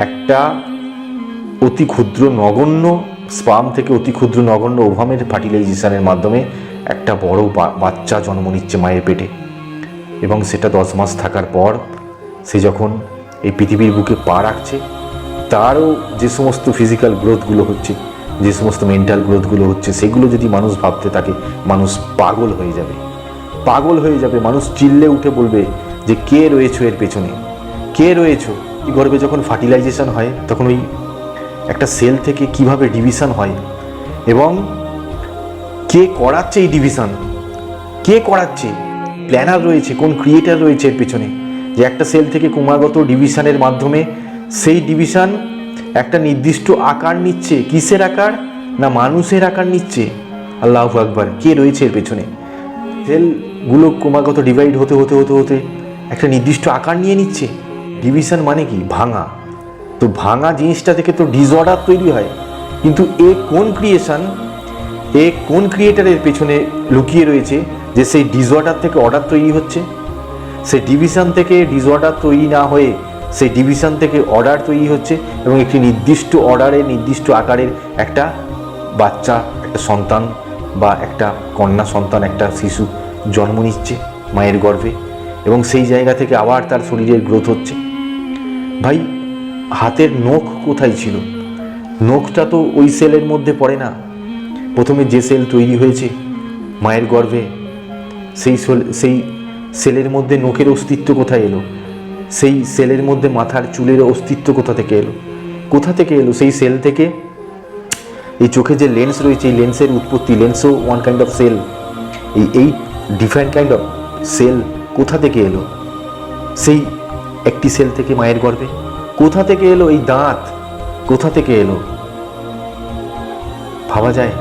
একটা অতি ক্ষুদ্র নগণ্য স্পার্ম থেকে অতি ক্ষুদ্র নগণ্য ওভামের ফার্টিলাইজেশনের মাধ্যমে একটা বড় বাচ্চা জন্ম নিচ্ছে মায়ের পেটে। এবং সেটা 10 মাস থাকার পর সে যখন এই পৃথিবীর বুকে পা রাখছে, তারও যে সমস্ত ফিজিক্যাল গ্রোথগুলো হচ্ছে, যে সমস্ত মেন্টাল গ্রোথগুলো হচ্ছে, সেগুলো যদি মানুষ ভাবতে থাকে, মানুষ পাগল হয়ে যাবে, পাগল হয়ে যাবে। মানুষ চিল্লে উঠে বলবে যে কে রয়েছো এর পেছনে, কে রয়েছো? এই গর্ভে যখন ফার্টিলাইজেশন হয় তখন ওই একটা সেল থেকে কিভাবে ডিভিশন হয়, এবং কে করাচ্ছে এই ডিভিশন, কে করাচ্ছে, প্ল্যানার রয়েছে, কোন ক্রিয়েটার রয়েছে এর পেছনে, যে একটা সেল থেকে ক্রমাগত ডিভিশনের মাধ্যমে সেই ডিভিশন একটা নির্দিষ্ট আকার নিচ্ছে। কিসের আকার? না মানুষের আকার নিচ্ছে। আল্লাহু আকবার! কে রয়েছে এর পেছনে? সেলগুলো ক্রমাগত ডিভাইড হতে হতে হতে হতে একটা নির্দিষ্ট আকার নিয়ে নিচ্ছে। ডিভিশন মানে কি? ভাঙা। তো ভাঙা জিনিসটা থেকে তো ডিসঅর্ডার তৈরি হয়। কিন্তু কোন ক্রিয়েটারের পেছনে লুকিয়ে রয়েছে যে সেই ডিসঅর্ডার থেকে অর্ডার তৈরি হচ্ছে? সেই ডিভিশন থেকে ডিসঅর্ডার তৈরি না হয়ে সেই ডিভিশন থেকে অর্ডার তৈরি হচ্ছে, এবং একটি নির্দিষ্ট অর্ডারের নির্দিষ্ট আকারের একটা বাচ্চা, একটা সন্তান বা একটা কন্যা সন্তান, একটা শিশু জন্ম নিচ্ছে মায়ের গর্ভে, এবং সেই জায়গা থেকে আবার তার শরীরের গ্রোথ হচ্ছে। ভাই, হাতের নখ কোথায় ছিল? নখটা তো ওই সেলের মধ্যে পড়ে না। প্রথমে যে সেল তৈরি হয়েছে মায়ের গর্ভে, সেই সেলের মধ্যে নখের অস্তিত্ব কোথায় এলো? সেই সেলের মধ্যে মাথার চুলের অস্তিত্ব কোথা থেকে এলো? সেই সেল থেকে এই চোখে যে লেন্স রয়েছে, এই লেন্সের উৎপত্তি। লেন্সও ওয়ান কাইন্ড অফ সেল। এই ডিফারেন্ট কাইন্ড অফ সেল কোথা থেকে এলো? সেই একটি সেল থেকে মায়ের গর্ভে। কোথা থেকে এলো এই দাঁত? কোথা থেকে এলো? ভাবা যায়?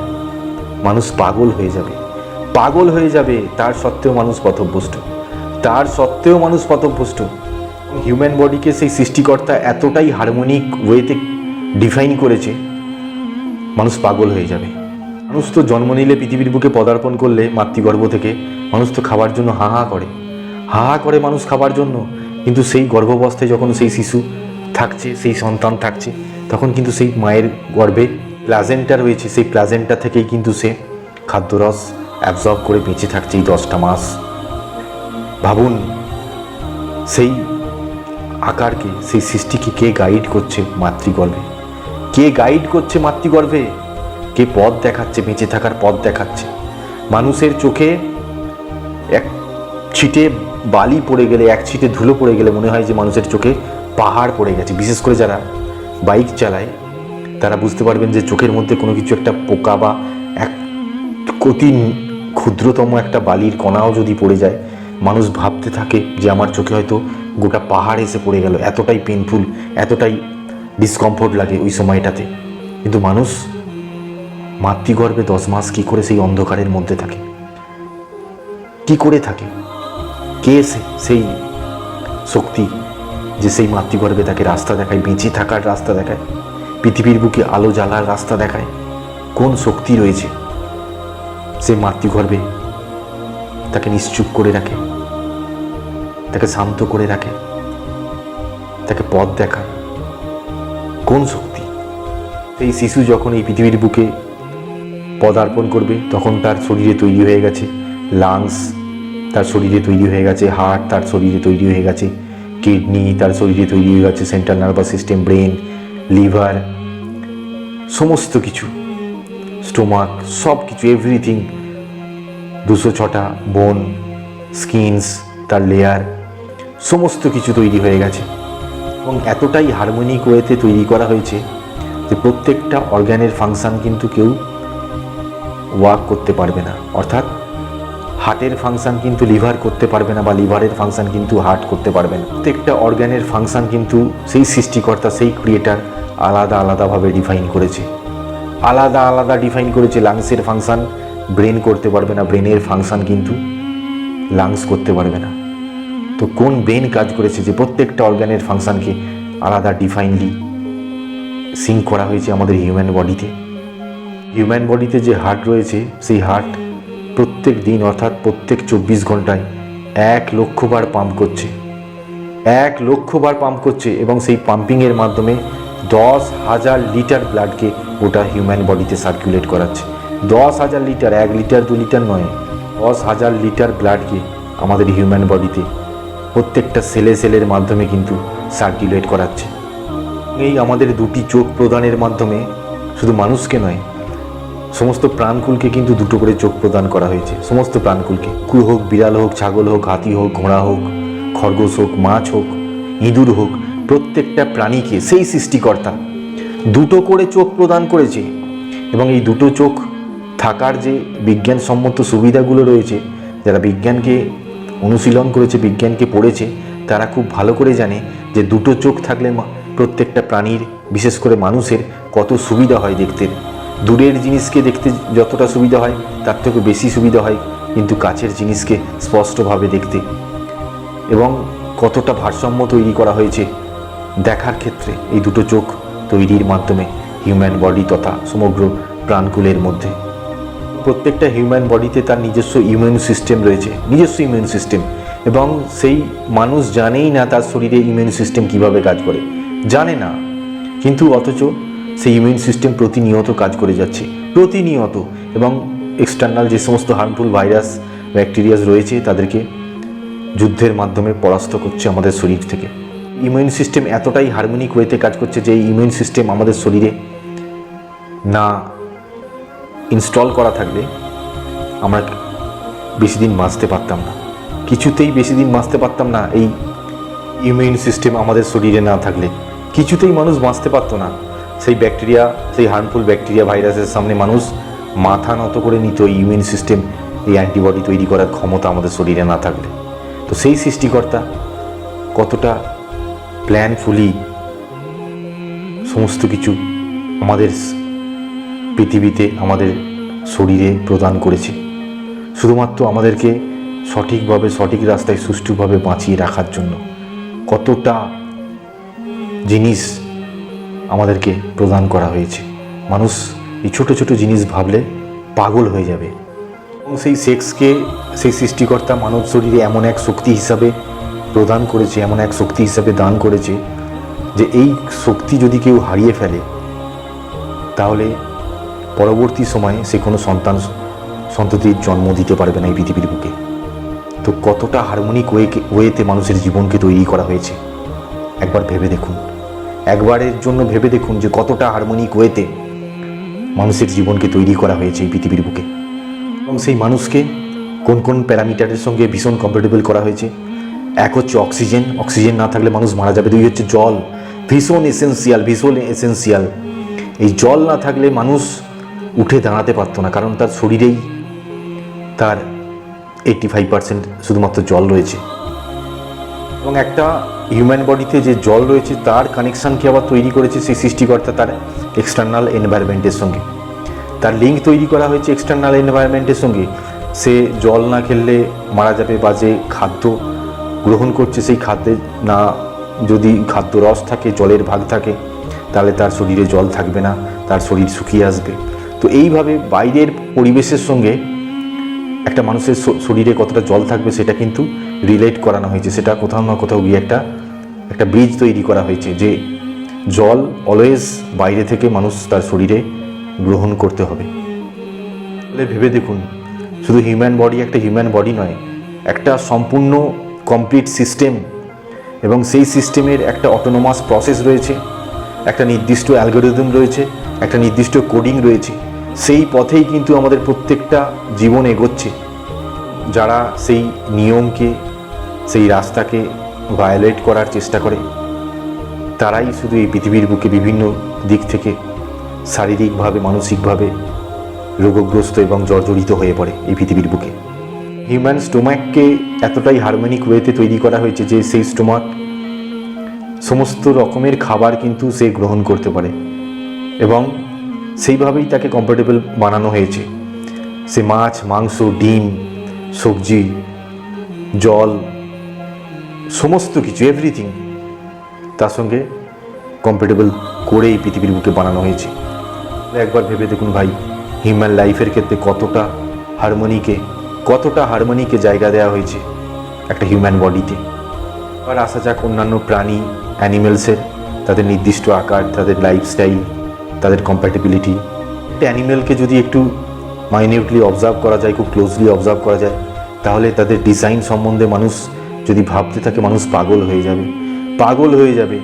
মানুষ পাগল হয়ে যাবে। তার সত্ত্বেও মানুষ পথভ্রষ্ট। হিউম্যান বডিকে সেই সৃষ্টিকর্তা এতটাই হারমোনিক ওয়েতে ডিফাইন করেছে, মানুষ পাগল হয়ে যাবে। মানুষ তো জন্ম নিলে, পৃথিবীর বুকে পদার্পণ করলে মাতৃগর্ভ থেকে, মানুষ তো খাবার জন্য হা হা করে মানুষ খাবার জন্য। কিন্তু সেই গর্ভাবস্থায় যখন সেই শিশু থাকছে, সেই সন্তান থাকছে, তখন কিন্তু সেই মায়ের গর্ভে প্লাজেন্টা রয়েছে। সেই প্লাজেন্টা থেকেই কিন্তু সে খাদ্যরস অ্যাবজর্ব করে বেঁচে থাকছে এই 10টা মাস। ভাবুন, সেই আকারকে, সেই সৃষ্টিকে কে গাইড করছে মাতৃগর্ভে? কে পথ দেখাচ্ছে? বেঁচে থাকার পথ দেখাচ্ছে। মানুষের চোখে এক ছিটে বালি পড়ে গেলে, এক ছিটে ধুলো পড়ে গেলে মনে হয় যে মানুষের চোখে পাহাড় পড়ে গেছে। বিশেষ করে যারা বাইক চালায় তারা বুঝতে পারবেন যে চোখের মধ্যে কোনো কিছু একটা পোকা বা এক অতি ক্ষুদ্রতম একটা বালির কণাও যদি পড়ে যায়, মানুষ ভাবতে থাকে যে আমার চোখে হয়তো গোটা পাহাড় এসে পড়ে গেল। এতটাই পেনফুল, এতটাই ডিসকমফোর্ট লাগে ওই সময়টাতে। কিন্তু মানুষ মাতৃগর্ভে 10 মাস কী করে সেই অন্ধকারের মধ্যে থাকে? কি করে থাকে? কে সেই শক্তি যে সেই মাতৃগর্ভে তাকে রাস্তা দেখায়, বেঁচে থাকার রাস্তা দেখায়, পৃথিবীর বুকে আলো জ্বালার রাস্তা দেখায়? কোন শক্তি রয়েছে সে মাতৃগর্ভে তাকে নিশ্চুপ করে রাখে, তাকে শান্ত করে রাখে, তাকে পথ দেখায়? কোন শক্তি? সেই শিশু যখন এই পৃথিবীর বুকে পদার্পণ করবে, তখন তার শরীরে তৈরি হয়ে গেছে লাংস, তার শরীরে তৈরি হয়ে গেছে হার্ট, তার শরীরে তৈরি হয়ে গেছে কিডনি, তার শরীরে তৈরি হয়ে গেছে central nervous system, brain, liver, সমস্ত কিছু, স্টোমাক, সব কিছু, এভরিথিং। 206টা বোন, স্কিনস, তার লেয়ার, সমস্ত কিছু তৈরি হয়ে গেছে। এবং এতটাই হারমোনিক ওয়েতে তৈরি করা হয়েছে যে প্রত্যেকটা অর্গানের ফাংশান কিন্তু কেউ ওয়ার্ক করতে পারবে না। অর্থাৎ হার্টের ফাংশান কিন্তু লিভার করতে পারবে না, বা লিভারের ফাংশান কিন্তু হার্ট করতে পারবে না। প্রত্যেকটা অর্গানের ফাংশান কিন্তু সেই সৃষ্টিকর্তা, সেই ক্রিয়েটার আলাদাভাবে ডিফাইন করেছে। লাংসের ফাংশান ব্রেন করতে পারবে না, ব্রেনের ফাংশান কিন্তু লাংস করতে পারবে না। তো কোন ব্রেন কাজ করেছে যে প্রত্যেকটা অর্গানের ফাংশানকে আলাদা ডিফাইনলি সিঙ্ক করা হয়েছে আমাদের হিউম্যান বডিতে যে হার্ট রয়েছে, সেই হার্ট প্রত্যেক দিন, অর্থাৎ প্রত্যেক 24 ঘন্টায় 1 লক্ষ বার পাম্প করছে। এবং সেই পাম্পিংয়ের মাধ্যমে 10,000 লিটার ব্লাডকে গোটা হিউম্যান বডিতে সার্কুলেট করাচ্ছে। 10,000 লিটার, 1 লিটার 2 লিটার নয়, 10,000 লিটার ব্লাডকে আমাদের হিউম্যান বডিতে প্রত্যেকটা সেলের মাধ্যমে কিন্তু সার্কুলেট করাচ্ছে। এই আমাদের 2টি চোখ প্রদানের মাধ্যমে শুধু মানুষকে নয়, সমস্ত প্রাণকুলকে কিন্তু 2টো করে চোখ প্রদান করা হয়েছে। সমস্ত প্রাণকুলকে, কুকুর হোক, বিড়াল হোক, ছাগল হোক, হাতি হোক, ঘোড়া হোক, খরগোশ হোক, মাছ হোক, ইঁদুর হোক, প্রত্যেকটা প্রাণীকে সেই সৃষ্টিকর্তা 2টো করে চোখ প্রদান করেছে। এবং এই 2টো চোখ থাকার যে বিজ্ঞানসম্মত সুবিধাগুলো রয়েছে, যারা বিজ্ঞানকে অনুশীলন করেছে, বিজ্ঞানকে পড়েছে, তারা খুব ভালো করে জানে যে দুটো চোখ থাকলে প্রত্যেকটা প্রাণীর, বিশেষ করে মানুষের কত সুবিধা হয় দেখতে। দূরের জিনিসকে দেখতে যতটা সুবিধা হয় তার থেকে বেশি সুবিধা হয় কিন্তু কাছের জিনিসকে স্পষ্টভাবে দেখতে। এবং কতটা ভারসাম্য তৈরি করা হয়েছে দেখার ক্ষেত্রে এই দুটো চোখ তৈরির মাধ্যমে হিউম্যান বডি তথা সমগ্র প্রাণকুলের মধ্যে। প্রত্যেকটা হিউম্যান বডিতে তার নিজস্ব ইমিউন সিস্টেম রয়েছে, নিজস্ব ইমিউন সিস্টেম, এবং সেই মানুষ জানেই না তার শরীরে ইমিউন সিস্টেম কিভাবে কাজ করে, জানে না, কিন্তু অথচ সেই ইমিউন সিস্টেম প্রতিনিয়ত কাজ করে যাচ্ছে, প্রতিনিয়ত। এবং এক্সটার্নাল যে সমস্ত হার্মফুল ভাইরাস ব্যাকটেরিয়াস রয়েছে তাদেরকে যুদ্ধের মাধ্যমে পরাস্ত করছে আমাদের শরীর থেকে। ইমিউন সিস্টেম এতটাই হারমোনিক ওয়েতে কাজ করছে যে এই ইমিউন সিস্টেম আমাদের শরীরে না ইনস্টল করা থাকলে আমরা বেশি দিন বাঁচতে পারতাম না, কিছুতেই বেশি দিন বাঁচতে পারতাম না। এই ইমিউন সিস্টেম আমাদের শরীরে না থাকলে কিছুতেই মানুষ বাঁচতে পারতো না। সেই ব্যাকটেরিয়া, সেই হার্মফুল ব্যাকটেরিয়া ভাইরাসের সামনে মানুষ মাথা নত করে নিত এই ইমিউন সিস্টেম, এই অ্যান্টিবডি তৈরি করার ক্ষমতা আমাদের শরীরে না থাকলে। তো সেই সৃষ্টিকর্তা কতটা প্ল্যানফুলি সমস্ত কিছু আমাদের পৃথিবীতে, আমাদের শরীরে প্রদান করেছে শুধুমাত্র আমাদেরকে সঠিকভাবে, সঠিক রাস্তায় সুষ্ঠুভাবে বাঁচিয়ে রাখার জন্য। কতটা জিনিস আমাদেরকে প্রদান করা হয়েছে, মানুষ এই ছোটো ছোটো জিনিস ভাবলে পাগল হয়ে যাবে। এবং সেই সেক্সকে সেই সৃষ্টিকর্তা মানব শরীরে এমন এক শক্তি হিসাবে প্রদান করেছে, এমন এক শক্তি হিসাবে দান করেছে যে এই শক্তি যদি কেউ হারিয়ে ফেলে তাহলে পরবর্তী সময়ে সে কোনো সন্ততির জন্ম দিতে পারবে না এই পৃথিবীর বুকে। তো কতটা হারমোনিক ওয়েতে মানুষের জীবনকে তৈরি করা হয়েছে একবার ভেবে দেখুন, একবারের জন্য ভেবে দেখুন যে কতটা হারমোনিক ওয়েতে মানুষের জীবনকে তৈরি করা হয়েছে এই পৃথিবীর বুকে। এবং সেই মানুষকে কোন কোন প্যারামিটারের সঙ্গে ভীষণ কম্প্যাটেবল করা হয়েছে। এক হচ্ছে অক্সিজেন, অক্সিজেন না থাকলে মানুষ মারা যাবে। দুই হচ্ছে জল, ভীষণ এসেন্সিয়াল, ভীষণ এসেন্সিয়াল। এই জল না থাকলে মানুষ উঠে দাঁড়াতে পারতো না, কারণ তার শরীরেই তার 85% শুধুমাত্র জল রয়েছে। এবং একটা হিউম্যান বডিতে যে জল রয়েছে তার কানেকশানকে আবার তৈরি করেছে সেই সৃষ্টিকর্তা তার এক্সটার্নাল এনভায়রনমেন্টের সঙ্গে। তার লিঙ্ক তৈরি করা হয়েছে এক্সটার্নাল এনভায়রনমেন্টের সঙ্গে। সে জল না খেলে মারা যাবে, বা যে খাদ্য গ্রহণ করছে সেই খাদ্যে না, যদি খাদ্য রস থাকে, জলের ভাগ থাকে, তাহলে তার শরীরে জল থাকবে না, তার শরীর শুকিয়ে আসবে। তো এইভাবে বাইরের পরিবেশের সঙ্গে একটা মানুষের শরীরে কতটা জল থাকবে সেটা কিন্তু রিলেট করানো হয়েছে। সেটা কোথাও না কোথাও গিয়ে একটা ব্রিজ তৈরি করা হয়েছে যে জল অলওয়েজ বাইরে থেকে মানুষ তার শরীরে গ্রহণ করতে হবে। তাহলে ভেবে দেখুন, শুধু হিউম্যান বডি একটা হিউম্যান বডি নয়, একটা সম্পূর্ণ কমপ্লিট সিস্টেম, এবং সেই সিস্টেমের একটা অটোনোমাস প্রসেস রয়েছে, একটা নির্দিষ্ট অ্যালগোরিদম রয়েছে, একটা নির্দিষ্ট কোডিং রয়েছে। সেই পথেই কিন্তু আমাদের প্রত্যেকটা জীবন এগোচ্ছে। যারা সেই নিয়মকে, সেই রাস্তাকে ভায়োলেট করার চেষ্টা করে তারাই শুধু এই পৃথিবীর বুকে বিভিন্ন দিক থেকে শারীরিকভাবে, মানসিকভাবে রোগগ্রস্ত এবং জর্জরিত হয়ে পড়ে এই পৃথিবীর বুকে। হিউম্যান স্টোমাককে এতটাই হারমোনিক ওয়েতে তৈরি করা হয়েছে যে সেই স্টোমাক সমস্ত রকমের খাবার কিন্তু সে গ্রহণ করতে পারে, এবং সেইভাবেই তাকে কমফোর্টেবল বানানো হয়েছে। সে মাছ, মাংস, ডিম, সবজি, জল, সমস্ত কিছু, এভরিথিং তার সঙ্গে কমফোর্টেবল করে এই পৃথিবীর বুকে বানানো হয়েছে। একবার ভেবে দেখুন ভাই, হিউম্যান লাইফের ক্ষেত্রে কতটা হারমোনিকে জায়গা দেওয়া হয়েছে একটা হিউম্যান বডিতে। আর আসা যাক অন্যান্য প্রাণী, অ্যানিমেলসের, তাদের নির্দিষ্ট আকার, তাদের লাইফস্টাইল, তাদের কম্প্যাটেবিলিটি। একটা অ্যানিমেলকে যদি একটু মাইনিউটলি অবজার্ভ করা যায়, খুব ক্লোজলি অবজার্ভ করা যায়, তাহলে তাদের ডিজাইন সম্বন্ধে মানুষ যদি ভাবতে থাকে, মানুষ পাগল হয়ে যাবে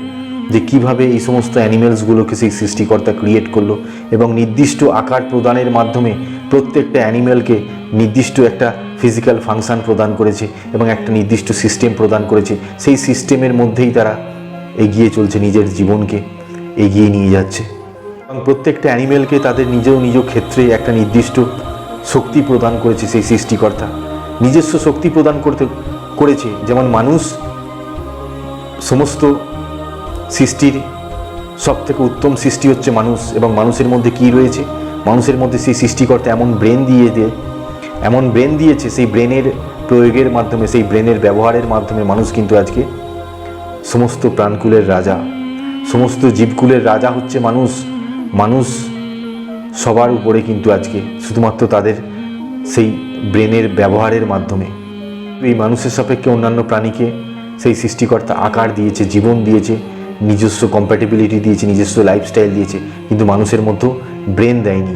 যে কিভাবে এই সমস্ত অ্যানিমেলসগুলোকে সেই সৃষ্টিকর্তা ক্রিয়েট করলো, এবং নির্দিষ্ট আকার প্রদানের মাধ্যমে প্রত্যেকটা অ্যানিমেলকে নির্দিষ্ট একটা ফিজিক্যাল ফাংশন প্রদান করেছে এবং একটা নির্দিষ্ট সিস্টেম প্রদান করেছে। সেই সিস্টেমের মধ্যেই তারা এগিয়ে চলছে, নিজের জীবনকে এগিয়ে নিয়ে যাচ্ছে। এবং প্রত্যেকটা অ্যানিমেলকে তাদের নিজ ক্ষেত্রে একটা নির্দিষ্ট শক্তি প্রদান করেছে সেই সৃষ্টিকর্তা, নিজস্ব শক্তি প্রদান করেছে। যেমন মানুষ সমস্ত সৃষ্টির সবথেকে উত্তম সৃষ্টি হচ্ছে মানুষ, এবং মানুষের মধ্যে কি রয়েছে, মানুষের মধ্যে সেই সৃষ্টিকর্তা এমন ব্রেন দিয়েছে, সেই ব্রেনের প্রয়োগের মাধ্যমে, সেই ব্রেনের ব্যবহারের মাধ্যমে মানুষ কিন্তু আজকে সমস্ত প্রাণকুলের রাজা, সমস্ত জীবকুলের রাজা হচ্ছে মানুষ সবার উপরে কিন্তু আজকে শুধুমাত্র তাদের সেই ব্রেনের ব্যবহারের মাধ্যমে। এই মানুষের সাপেক্ষে অন্যান্য প্রাণীকে সেই সৃষ্টিকর্তা আকার দিয়েছে, জীবন দিয়েছে, নিজস্ব কম্প্যাটেবিলিটি দিয়েছে, নিজস্ব লাইফস্টাইল দিয়েছে, কিন্তু মানুষের মতো ব্রেন দেয়নি,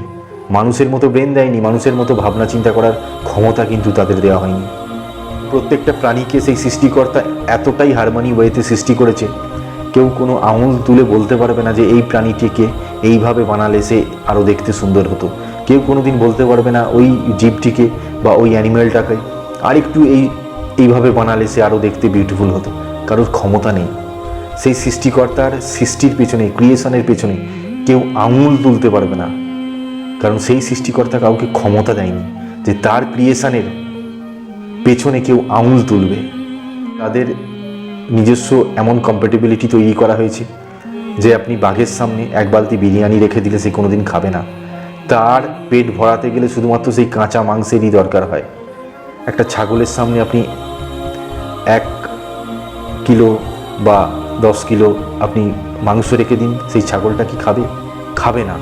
মানুষের মতো ভাবনা চিন্তা করার ক্ষমতা কিন্তু তাদের দেওয়া হয়নি। প্রত্যেকটা প্রাণীকে সেই সৃষ্টিকর্তা এতটাই হারমোনি ওয়েতে সৃষ্টি করেছে, কেউ কোনো আঙুল তুলে বলতে পারবে না যে এই প্রাণীটিকে এইভাবে বানালে সে আরও দেখতে সুন্দর হতো। কেউ কোনোদিন বলতে পারবে না ওই জীবটিকে বা ওই অ্যানিম্যালটাকে আরেকটু এইভাবে বানালে সে আরও দেখতে বিউটিফুল হতো। কারোর ক্ষমতা নেই। সেই সৃষ্টিকর্তার সৃষ্টির পেছনে, ক্রিয়েশনের পেছনে কেউ আঙুল তুলতে পারবে না, কারণ সেই সৃষ্টিকর্তা কাউকে ক্ষমতা দেয়নি যে তার ক্রিয়েশনের পেছনে কেউ আঙুল তুলবে। তাদের নিজস্ব এমন কম্প্যাটেবিলিটি তৈরি করা হয়েছে যে আপনি বাঘের সামনে এক বালতি বিরিয়ানি রেখে দিলে সে কোনোদিন খাবে না। তার পেট ভরাতে গেলে শুধুমাত্র সেই কাঁচা মাংসেরই দরকার হয়। একটা ছাগলের সামনে আপনি 1 কিলো বা 10 কিলো আপনি মাংস রেখে দিন, সেই ছাগলটা কি খাবে না।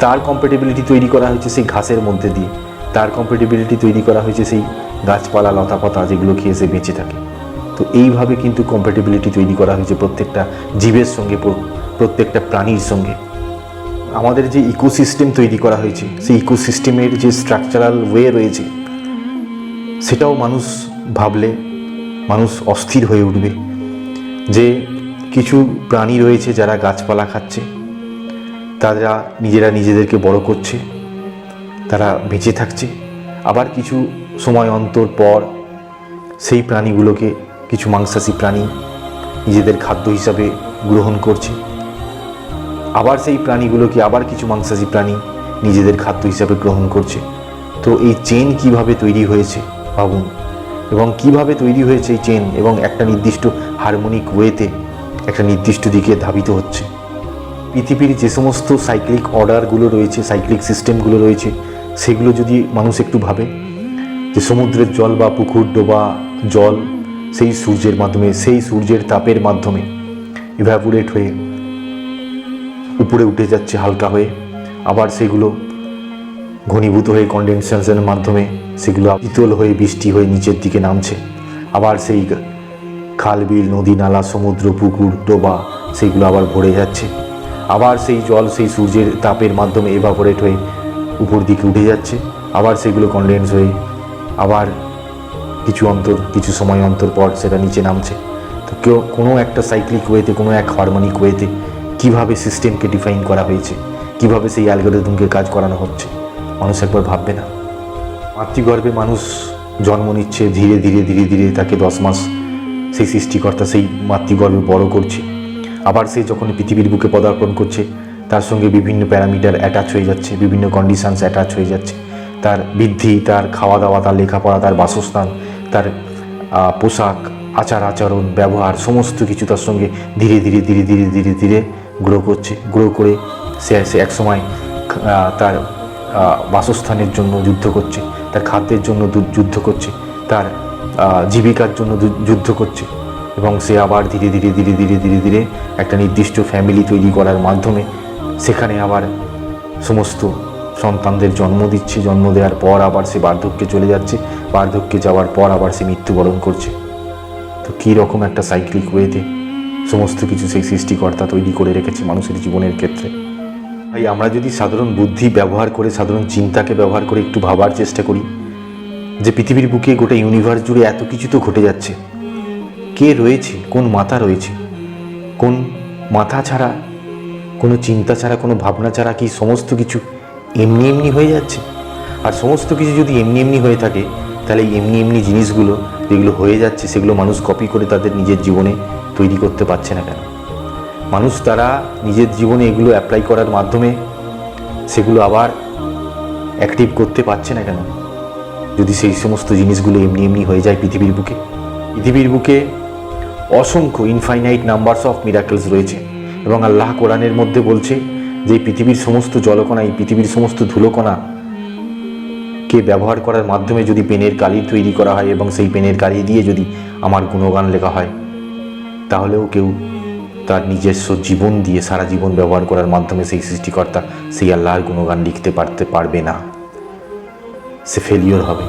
তার কম্প্যাটেবিলিটি তৈরি করা হয়েছে সেই ঘাসের মধ্যে দিয়ে, তার কম্প্যাটেবিলিটি তৈরি করা হয়েছে সেই গাছপালা লতাপাতা যেগুলো খেয়ে সে বেঁচে থাকে। তো এইভাবে কিন্তু কম্প্যাটেবিলিটি তৈরি করা হয়েছে প্রত্যেকটা জীবের সঙ্গে, প্রত্যেকটা প্রাণীর সঙ্গে। আমাদের যে ইকোসিস্টেম তৈরি করা হয়েছে, সেই ইকোসিস্টেমের যে স্ট্রাকচারাল ওয়ে রয়েছে, সেটাও মানুষ ভাবলে মানুষ অস্থির হয়ে উঠবে। যে কিছু প্রাণী রয়েছে যারা গাছপালা খাচ্ছে, তারা নিজেদেরকে বড় করছে, তারা বেঁচে থাকছে, আবার কিছু সময় অন্তর পর সেই প্রাণীগুলোকে কিছু মাংসাশী প্রাণী নিজেদের খাদ্য হিসাবে গ্রহণ করছে, আবার সেই প্রাণীগুলোকে আবার কিছু মাংসাশী প্রাণী নিজেদের খাদ্য হিসাবে গ্রহণ করছে। তো এই চেন কিভাবে তৈরি হয়েছে ভাবুন, এবং কিভাবে তৈরি হয়েছে এই চেন, এবং একটা নির্দিষ্ট হারমোনিক ওয়েতে একটা নির্দিষ্ট দিকে ধাবিত হচ্ছে। পৃথিবীর যে সমস্ত সাইক্লিক অর্ডারগুলো রয়েছে, সাইক্লিক সিস্টেমগুলো রয়েছে, সেগুলো যদি মানুষ একটু ভাবে যে সমুদ্রের জল বা পুকুর ডোবা জল সেই সূর্যের মাধ্যমে, সেই সূর্যের তাপের মাধ্যমে ইভ্যাপোরেট হয়ে উপরে উঠে যাচ্ছে হালকা হয়ে, আবার সেগুলো ঘনীভূত হয়ে কনডেনসেশনের মাধ্যমে সেগুলো শীতল হয়ে বৃষ্টি হয়ে নিচের দিকে নামছে, আবার সেই খাল বিল নদী নালা সমুদ্র পুকুর ডোবা সেগুলো আবার ভরে যাচ্ছে, আবার সেই জল সেই সূর্যের তাপের মাধ্যমে ইভ্যাপোরেট হয়ে উপর দিকে উঠে যাচ্ছে, আবার সেগুলো কনডেন্স হয়ে আবার কিছু সময় অন্তর পর সেটা নিচে নামছে। তো কোনো একটা সাইক্লিক ওয়েতে, কোনো এক হারমোনিক ওয়েতে কীভাবে সিস্টেমকে ডিফাইন করা হয়েছে, কিভাবে সেই অ্যালগরিদমকে কাজ করানো হচ্ছে, মানুষ একবার ভাববে না? মাতৃগর্ভে মানুষ জন্ম নিচ্ছে, ধীরে ধীরে তাকে 10 মাস সেই সৃষ্টিকর্তা সেই মাতৃগর্ভে বড় করছে, আবার সে যখন পৃথিবীর বুকে পদার্পণ করছে তার সঙ্গে বিভিন্ন প্যারামিটার অ্যাটাচ হয়ে যাচ্ছে, বিভিন্ন কন্ডিশনস অ্যাটাচ হয়ে যাচ্ছে, তার বৃদ্ধি, তার খাওয়া দাওয়া, তার লেখাপড়া, তার বাসস্থান, তার পোশাক, আচরণ, ব্যবহার, সমস্ত কিছু তার সঙ্গে ধীরে ধীরে গ্রো করে সে একসময় তার বাসস্থানের জন্য যুদ্ধ করছে, তার খাদ্যের জন্য যুদ্ধ করছে, তার জীবিকার জন্য যুদ্ধ করছে, এবং সে আবার ধীরে ধীরে একটা নির্দিষ্ট ফ্যামিলি তৈরি করার মাধ্যমে সেখানে আবার সমস্ত সন্তানদের জন্ম দিচ্ছে, জন্ম দেওয়ার পর আবার সে বার্ধক্যে চলে যাচ্ছে, বার্ধক্যে যাওয়ার পর আবার সে মৃত্যুবরণ করছে। তো কী রকম একটা সাইক্লিক ওয়েতে সমস্ত কিছু সেই সৃষ্টিকর্তা তৈরি করে রেখেছে মানুষের জীবনের ক্ষেত্রে। ভাই, আমরা যদি সাধারণ বুদ্ধি ব্যবহার করে, সাধারণ চিন্তাকে ব্যবহার করে একটু ভাবার চেষ্টা করি যে পৃথিবীর বুকে গোটা ইউনিভার্স জুড়ে এত কিছু তো ঘটে যাচ্ছে, কে রয়েছে, কোন মাথা রয়েছে, কোন মাথা ছাড়া, কোনো চিন্তা ছাড়া, কোনো ভাবনা ছাড়া কি সমস্ত কিছু এমনি হয়ে যাচ্ছে? আর সমস্ত কিছু যদি এমনি হয়ে থাকে, তাহলে এই এমনি জিনিসগুলো যেগুলো হয়ে যাচ্ছে সেগুলো মানুষ কপি করে তাদের নিজের জীবনে তৈরি করতে পারছে না কেন? মানুষ তারা নিজের জীবনে এগুলো অ্যাপ্লাই করার মাধ্যমে সেগুলো আবার অ্যাক্টিভ করতে পারছে না কেন? যদি সেই সমস্ত জিনিসগুলো এমনি হয়ে যায় পৃথিবীর বুকে অসংখ্য ইনফাইনাইট নাম্বারস অফ মিরাকেলস রয়েছে। এবং আল্লাহ কোরআনের মধ্যে বলছে যে এই পৃথিবীর সমস্ত জলকণা, এই পৃথিবীর সমস্ত ধুলোকণা কে ব্যবহার করার মাধ্যমে যদি পেনের কালি তৈরি করা হয় এবং সেই পেনের কালি দিয়ে যদি আমার গুণগান লেখা হয়, তাহলেও কেউ তার নিজস্ব জীবন দিয়ে সারা জীবন ব্যবহার করার মাধ্যমে সেই সৃষ্টিকর্তা সেই আল্লাহর গুণগান লিখতে পারবে না। সে ফেলিওর হবে,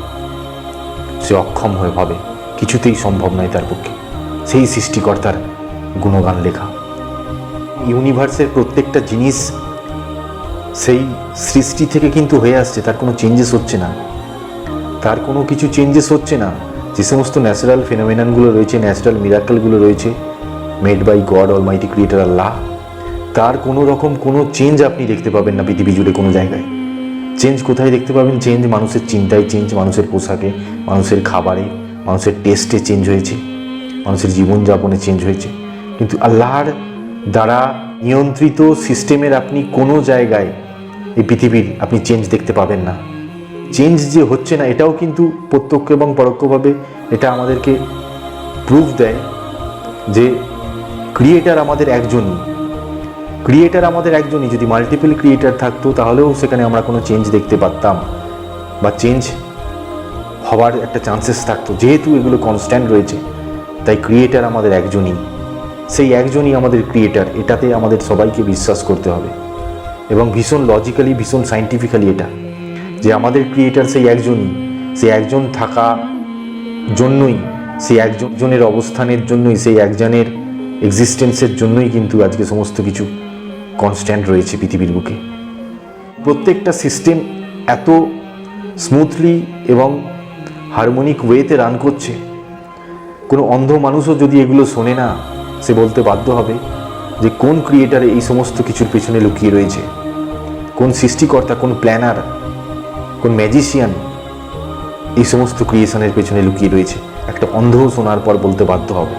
সে অক্ষম হয়ে হবে, কিছুতেই সম্ভব নয় তার পক্ষে সেই সৃষ্টিকর্তার গুণগান লেখা। ইউনিভার্সের প্রত্যেকটা জিনিস সেই সৃষ্টি থেকে কিন্তু হয়ে আসছে, তার কোনো চেঞ্জেস হচ্ছে না, তার কোনো কিছু চেঞ্জেস হচ্ছে না। যে সমস্ত ন্যাচারাল ফেনোমেননগুলো রয়েছে, ন্যাচারাল মিরাকেলগুলো রয়েছে made by God almighty creator Allah, তার কোনো রকম কোনো চেঞ্জ আপনি দেখতে পাবেন না পৃথিবী জুড়ে কোনো জায়গায়। চেঞ্জ কোথায় দেখতে পাবেন? চেঞ্জ মানুষের চিন্তায় চেঞ্জ, মানুষের পোশাকে, মানুষের খাবারে, মানুষের টেস্টে চেঞ্জ হয়েছে, মানুষের জীবনযাপনে চেঞ্জ হয়েছে। কিন্তু আল্লাহর দ্বারা নিয়ন্ত্রিত সিস্টেমের আপনি কোনো জায়গায় এই পৃথিবীর আপনি চেঞ্জ দেখতে পাবেন না। চেঞ্জ যে হচ্ছে না এটাও কিন্তু প্রত্যক্ষ এবং পরোক্ষভাবে এটা আমাদেরকে প্রুফ দেয় যে ক্রিয়েটার আমাদের একজনই, ক্রিয়েটার আমাদের একজনই। যদি মাল্টিপল ক্রিয়েটার থাকতো তাহলেও সেখানে আমরা কোনো চেঞ্জ দেখতে পারতাম বা চেঞ্জ হওয়ার একটা চান্সেস থাকতো। যেহেতু এগুলো কনস্ট্যান্ট রয়েছে, তাই ক্রিয়েটার আমাদের একজনই, সেই একজনই আমাদের ক্রিয়েটার, এটাতে আমাদের সবাইকে বিশ্বাস করতে হবে। এবং ভীষণ লজিক্যালি, ভীষণ সায়েন্টিফিক্যালি এটা যে আমাদের ক্রিয়েটার সেই একজনই, সেই একজন থাকা জন্যই, সেই একজনের অবস্থানের জন্যই, সেই একজনের এক্সিস্টেন্সের জন্যই কিন্তু আজকে সমস্ত কিছু কনস্ট্যান্ট রয়েছে পৃথিবীর বুকে। প্রত্যেকটা সিস্টেম এত স্মুথলি এবং হারমোনিক ওয়েতে রান করছে, কোনো অন্ধ মানুষও যদি এগুলো শোনে না, সে বলতে বাধ্য হবে যে কোন ক্রিয়েটার এই সমস্ত কিছুর পেছনে লুকিয়ে রয়েছে, কোন সৃষ্টিকর্তা, কোন প্ল্যানার, কোন ম্যাজিশিয়ান এই সমস্ত ক্রিয়েশনের পেছনে লুকিয়ে রয়েছে। একটা অন্ধও শোনার পর বলতে বাধ্য হবে।